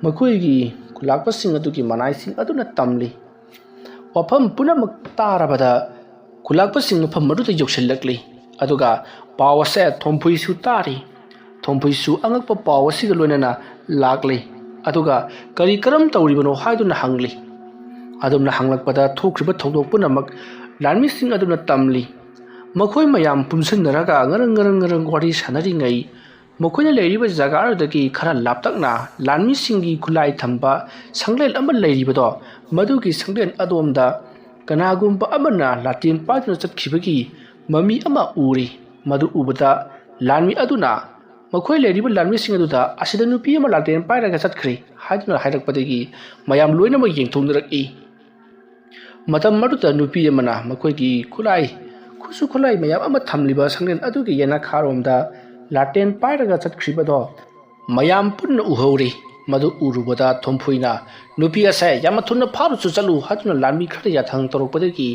मखोयगी खुलाकपसिंग अदुगी मनाइसिंग अदुना तमली वफम पुनमक तारबदा खुलाकपसिंग मफम मदुदा योक्सिलक्ली अदुगा पावसे थोमफुइसु तारी थोमफुइसु अंगकप पावसिग लोइनना लाक्ले अदुगा करी करम तौरिबनो हाइदुना हंगली अदुमना हंगलकपदा थोख्रिबा थौदोक पुनमक लानमिसिंग अदुना तमली मखोय मयाम पुमसनरगा ngरंग वारी सानरिङै मखोयना लेरिबा जगा अदुगी खरा लापतकना लानमिसिंगी खुलाइ थंबा संगलेल अमा लेरिबदो मदुगी संगलेन अदोमदा कनागुम्बा अमना लाटिन पादुना चटखिबगी ममी अमा उरी मदु उबदा लानमि अदुना ꯃꯈꯣꯏ ꯂꯩꯔꯤꯕ ꯂꯥꯟꯃꯤꯁꯤꯡ ꯑꯗꯨꯗ ꯑꯁꯤꯗ ꯅꯨꯄꯤ ꯑꯃ ꯂꯥꯇꯦꯟ ꯄꯥꯏꯔꯒ ꯆꯠꯈ꯭ꯔꯦ ꯍꯥꯏꯗꯨꯅ ꯍꯥꯏꯔꯛꯄꯗꯒꯤ ꯃꯌꯥꯝ ꯂꯣꯏꯅꯃꯛ ꯌꯦꯡꯊꯣꯛꯅꯔꯛꯏ꯫ ꯃꯇꯝ ꯑꯗꯨꯗ ꯅꯨꯄꯤ ꯑꯃꯅ ꯃꯈꯣꯏꯒꯤ ꯈꯨꯠꯁꯨ ꯈꯨꯠꯂꯥꯏ ꯃꯌꯥꯝ ꯑꯃ ꯊꯝꯂꯤꯕ ꯁꯪꯂꯦꯟ ꯑꯗꯨꯒꯤ ꯌꯦꯅꯈꯥꯔꯣꯝꯗ ꯂꯥꯇꯦꯟ ꯄꯥꯏꯔꯒ ꯆꯠꯈ꯭ꯔꯤꯕꯗꯣ ꯃꯌꯥꯝ ꯄꯨꯟꯅ ꯎꯍꯧꯔꯤ꯫ ꯃꯗꯨ ꯎꯔꯨꯕꯗ ꯊꯣꯝꯐꯨꯏꯅ ꯅꯨꯄꯤ ꯑꯁꯦ ꯌꯥꯝꯅ ꯊꯨꯅ ꯐꯥꯔꯨꯆꯨ ꯆꯠꯂꯨ ꯍꯥꯏꯗꯨꯅ ꯂꯥꯟꯃꯤ ꯈꯔ ꯌꯥꯊꯪ ꯇꯧꯔꯛꯄꯗꯒꯤ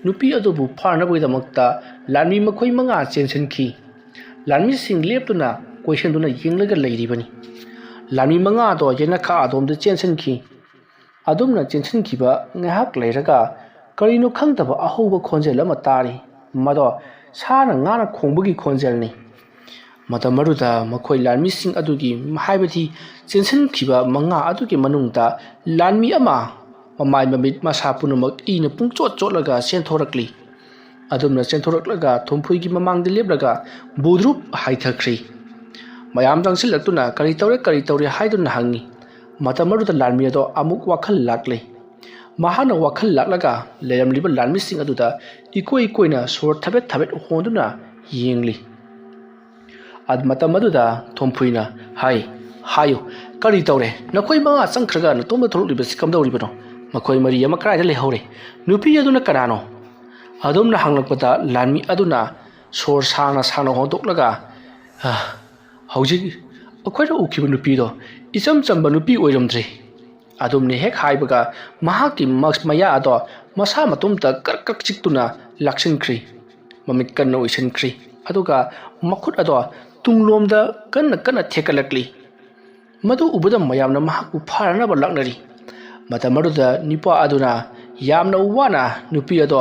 ꯅꯨꯄꯤ ꯑꯗꯨꯕꯨ ꯐꯥꯅꯕꯒꯤꯗꯃꯛꯇ ꯂꯥꯟꯃꯤ ꯃꯈꯣꯏ 5 ꯆꯦꯟꯁꯤꯟꯈꯤ꯫ ꯂꯥꯟꯃꯤꯁꯤꯡ ꯂꯦꯞꯇꯨꯅ ꯀꯣꯏꯁꯟꯗꯨꯅ ꯌꯦꯡꯂꯒ ꯂꯩꯔꯤꯕꯅꯤ꯫ ꯂꯥꯟꯃꯤ 5 ꯑꯗꯣ ꯌꯦꯅꯈꯥ ꯑꯗꯣꯝꯗ ꯆꯦꯟꯁꯤꯟꯈꯤ꯫ ꯑꯗꯨꯝꯅ ꯆꯦꯟꯁꯤꯟꯈꯤꯕ ꯉꯥꯏꯍꯥꯛ ꯂꯩꯔꯒ ꯀꯔꯤꯅꯣ ꯈꯪꯗꯕ ꯑꯍꯧꯕ ꯈꯣꯟꯖꯦꯜ ꯑꯃ ꯇꯥꯔꯤ꯫ ꯃꯗꯣ ꯁꯥꯅ ꯉꯥꯅ ꯈꯣꯡꯕꯒꯤ ꯈꯣꯟꯖꯦꯜꯅꯤ꯫ ꯃꯇꯝ ꯑꯗꯨꯗ ꯃꯈꯣꯏ ꯂꯥꯟꯃꯤꯁꯤꯡ ꯑꯗꯨꯒꯤ ꯍꯥꯏꯕꯗꯤ ꯆꯦꯟꯁꯤꯟꯈꯤꯕ 5 ꯑꯗꯨꯒꯤ ꯃꯅꯨꯡꯗ ꯂꯥꯟꯃꯤ ꯑꯃ ꯃꯃꯥꯏ ꯃꯃꯤꯠ ꯃꯁꯥ ꯄꯨꯝꯅꯃꯛ ꯏꯅ ꯄꯨꯡꯆꯣꯠ ꯆꯣꯠꯂꯒ ꯆꯦꯟꯊꯣꯔꯛꯂꯤ꯫ ꯑꯗꯨꯝꯅ ꯆꯦꯟꯊꯣꯔꯛꯂꯒ ꯊꯣꯝꯐꯨꯏꯒꯤ ꯃꯃꯥꯡꯗ ꯂꯦꯞꯂꯒ ꯕꯨꯗ꯭ꯔꯨꯞ ꯍꯥꯏꯊꯈ꯭ꯔꯤ꯫ ꯃꯌꯥꯝ ꯆꯪꯁꯤꯜꯂꯛꯇꯨꯅ ꯀꯔꯤ ꯇꯧꯔꯦ ꯍꯥꯏꯗꯨꯅ ꯍꯪꯉꯤ꯫ ꯃꯇꯝ ꯑꯗꯨꯗ ꯂꯥꯟꯃꯤ ꯑꯗꯣ ꯑꯃꯨꯛ ꯋꯥꯈꯜ ꯂꯥꯛꯂꯤ꯫ ꯃꯍꯥꯛꯅ ꯋꯥꯈꯜ ꯂꯥꯛꯂꯒ ꯂꯩꯔꯝꯂꯤꯕ ꯂꯥꯟꯃꯤꯁꯤꯡ ꯑꯗꯨꯗ ꯏꯀꯣꯏ ꯀꯣꯏꯅ ꯁꯣꯔ ꯊꯕꯦꯠ ꯍꯣꯟꯗꯨꯅ ꯌꯦꯡꯂꯤ꯫ ꯃꯇꯝ ꯑꯗꯨꯗ ꯊꯣꯝꯐꯨꯏꯅ ꯍꯥꯏꯌꯨ ꯀꯔꯤ ꯇꯧꯔꯦ? ꯅꯈꯣꯏ 5 ꯆꯪꯈ꯭ꯔꯒ ꯅꯇꯣꯝꯇ ꯊꯣꯛꯂꯛꯂꯤꯕꯁꯤ ꯀꯝꯗꯧꯔꯤꯕꯅꯣ? ꯃꯈꯣꯏ 4 ꯑꯃ ꯀꯗꯥꯏꯗ ꯂꯩꯍꯧꯔꯦ? ꯅꯨꯄꯤ ꯑꯗꯨꯅ ꯀꯅꯥꯅꯣ? ꯑꯗꯨꯝꯅ ꯍꯪꯂꯛꯄꯗ ꯂꯥꯟꯃꯤ ꯑꯗꯨꯅ ꯁꯣꯔ ꯁꯥꯡꯅ ꯍꯣꯟꯗꯣꯛꯂꯒ ꯍꯧꯖꯤꯛ ꯑꯩꯈꯣꯏꯅ ꯎꯈꯤꯕ ꯅꯨꯄꯤꯗꯣ ꯏꯆꯝ ꯆꯝꯕ ꯅꯨꯄꯤ ꯑꯣꯏꯔꯝꯗ꯭ꯔꯦ꯫ ꯑꯗꯨꯝꯅ ꯍꯦꯛ ꯍꯥꯏꯕꯒ ꯃꯍꯥꯛꯀꯤ ꯃꯌꯥ ꯑꯗꯣ ꯃꯁꯥ ꯃꯇꯣꯝꯇ ꯀ꯭ꯔꯛ ꯆꯤꯛꯇꯨꯅ ꯂꯥꯛꯁꯤꯟꯈ꯭ꯔꯤ꯫ ꯃꯃꯤꯠ ꯀꯟꯅ ꯎꯏꯁꯤꯟꯈ꯭ꯔꯤ ꯑꯗꯨꯒ ꯃꯈꯨꯠ ꯑꯗꯣ ꯇꯨꯡꯂꯣꯝꯗ ꯀꯟꯅ ꯊꯦꯛꯀꯠꯂꯛꯂꯤ꯫ ꯃꯗꯨ ꯎꯕꯗ ꯃꯌꯥꯝꯅ ꯃꯍꯥꯛꯄꯨ ꯐꯥꯅꯅꯕ ꯂꯥꯛꯅꯔꯤ꯫ ꯃꯇꯝ ꯑꯗꯨꯗ ꯅꯨꯄꯥ ꯑꯗꯨꯅ ꯌꯥꯝꯅ ꯋꯥꯅ ꯅꯨꯄꯤ ꯑꯗꯣ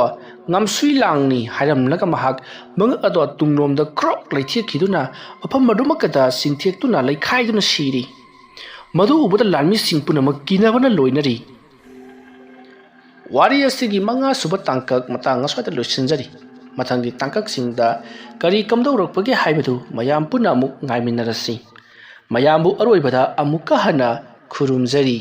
ꯉꯝꯁꯨꯏ ꯂꯥꯡꯅꯤ ꯍꯥꯏꯔꯝꯂꯒ ꯃꯍꯥꯛ ꯃꯉꯛ ꯑꯗꯣ ꯇꯨꯡꯂꯣꯝꯗ ꯀ꯭ꯔꯣꯛ ꯂꯩꯊꯦꯛꯈꯤꯗꯨꯅ ꯃꯐꯝ ꯑꯗꯨꯃꯛꯇꯗ ꯆꯤꯡꯊꯦꯛꯇꯨꯅ ꯂꯩꯈꯥꯏꯗꯨꯅ ꯁꯤꯔꯤ꯫ ꯃꯗꯨ ꯎꯕꯗ ꯂꯥꯟꯃꯤꯁꯤꯡ ꯄꯨꯝꯅꯃꯛ ꯀꯤꯅꯕꯅ ꯂꯣꯏꯅꯔꯤ꯫ ꯋꯥꯔꯤ ꯑꯁꯤꯒꯤ 5ꯁꯨꯕ ꯇꯥꯡꯀꯛ ꯃꯇꯥꯡ ꯑꯁ꯭ꯋꯥꯏꯗ ꯂꯣꯏꯁꯤꯟꯖꯔꯤ꯫ ꯃꯊꯪꯒꯤ ꯇꯥꯡꯀꯛꯁꯤꯡꯗ ꯀꯔꯤ ꯀꯝꯗꯧꯔꯛꯄꯒꯦ ꯍꯥꯏꯕꯗꯨ ꯃꯌꯥꯝ ꯄꯨꯟꯅ ꯑꯃꯨꯛ ꯉꯥꯏꯃꯤꯟꯅꯔꯁꯤ꯫ ꯃꯌꯥꯝꯕꯨ ꯑꯔꯣꯏꯕꯗ ꯑꯃꯨꯛꯀ ꯍꯟꯅ ꯈꯨꯔꯨꯝꯖꯔꯤ꯫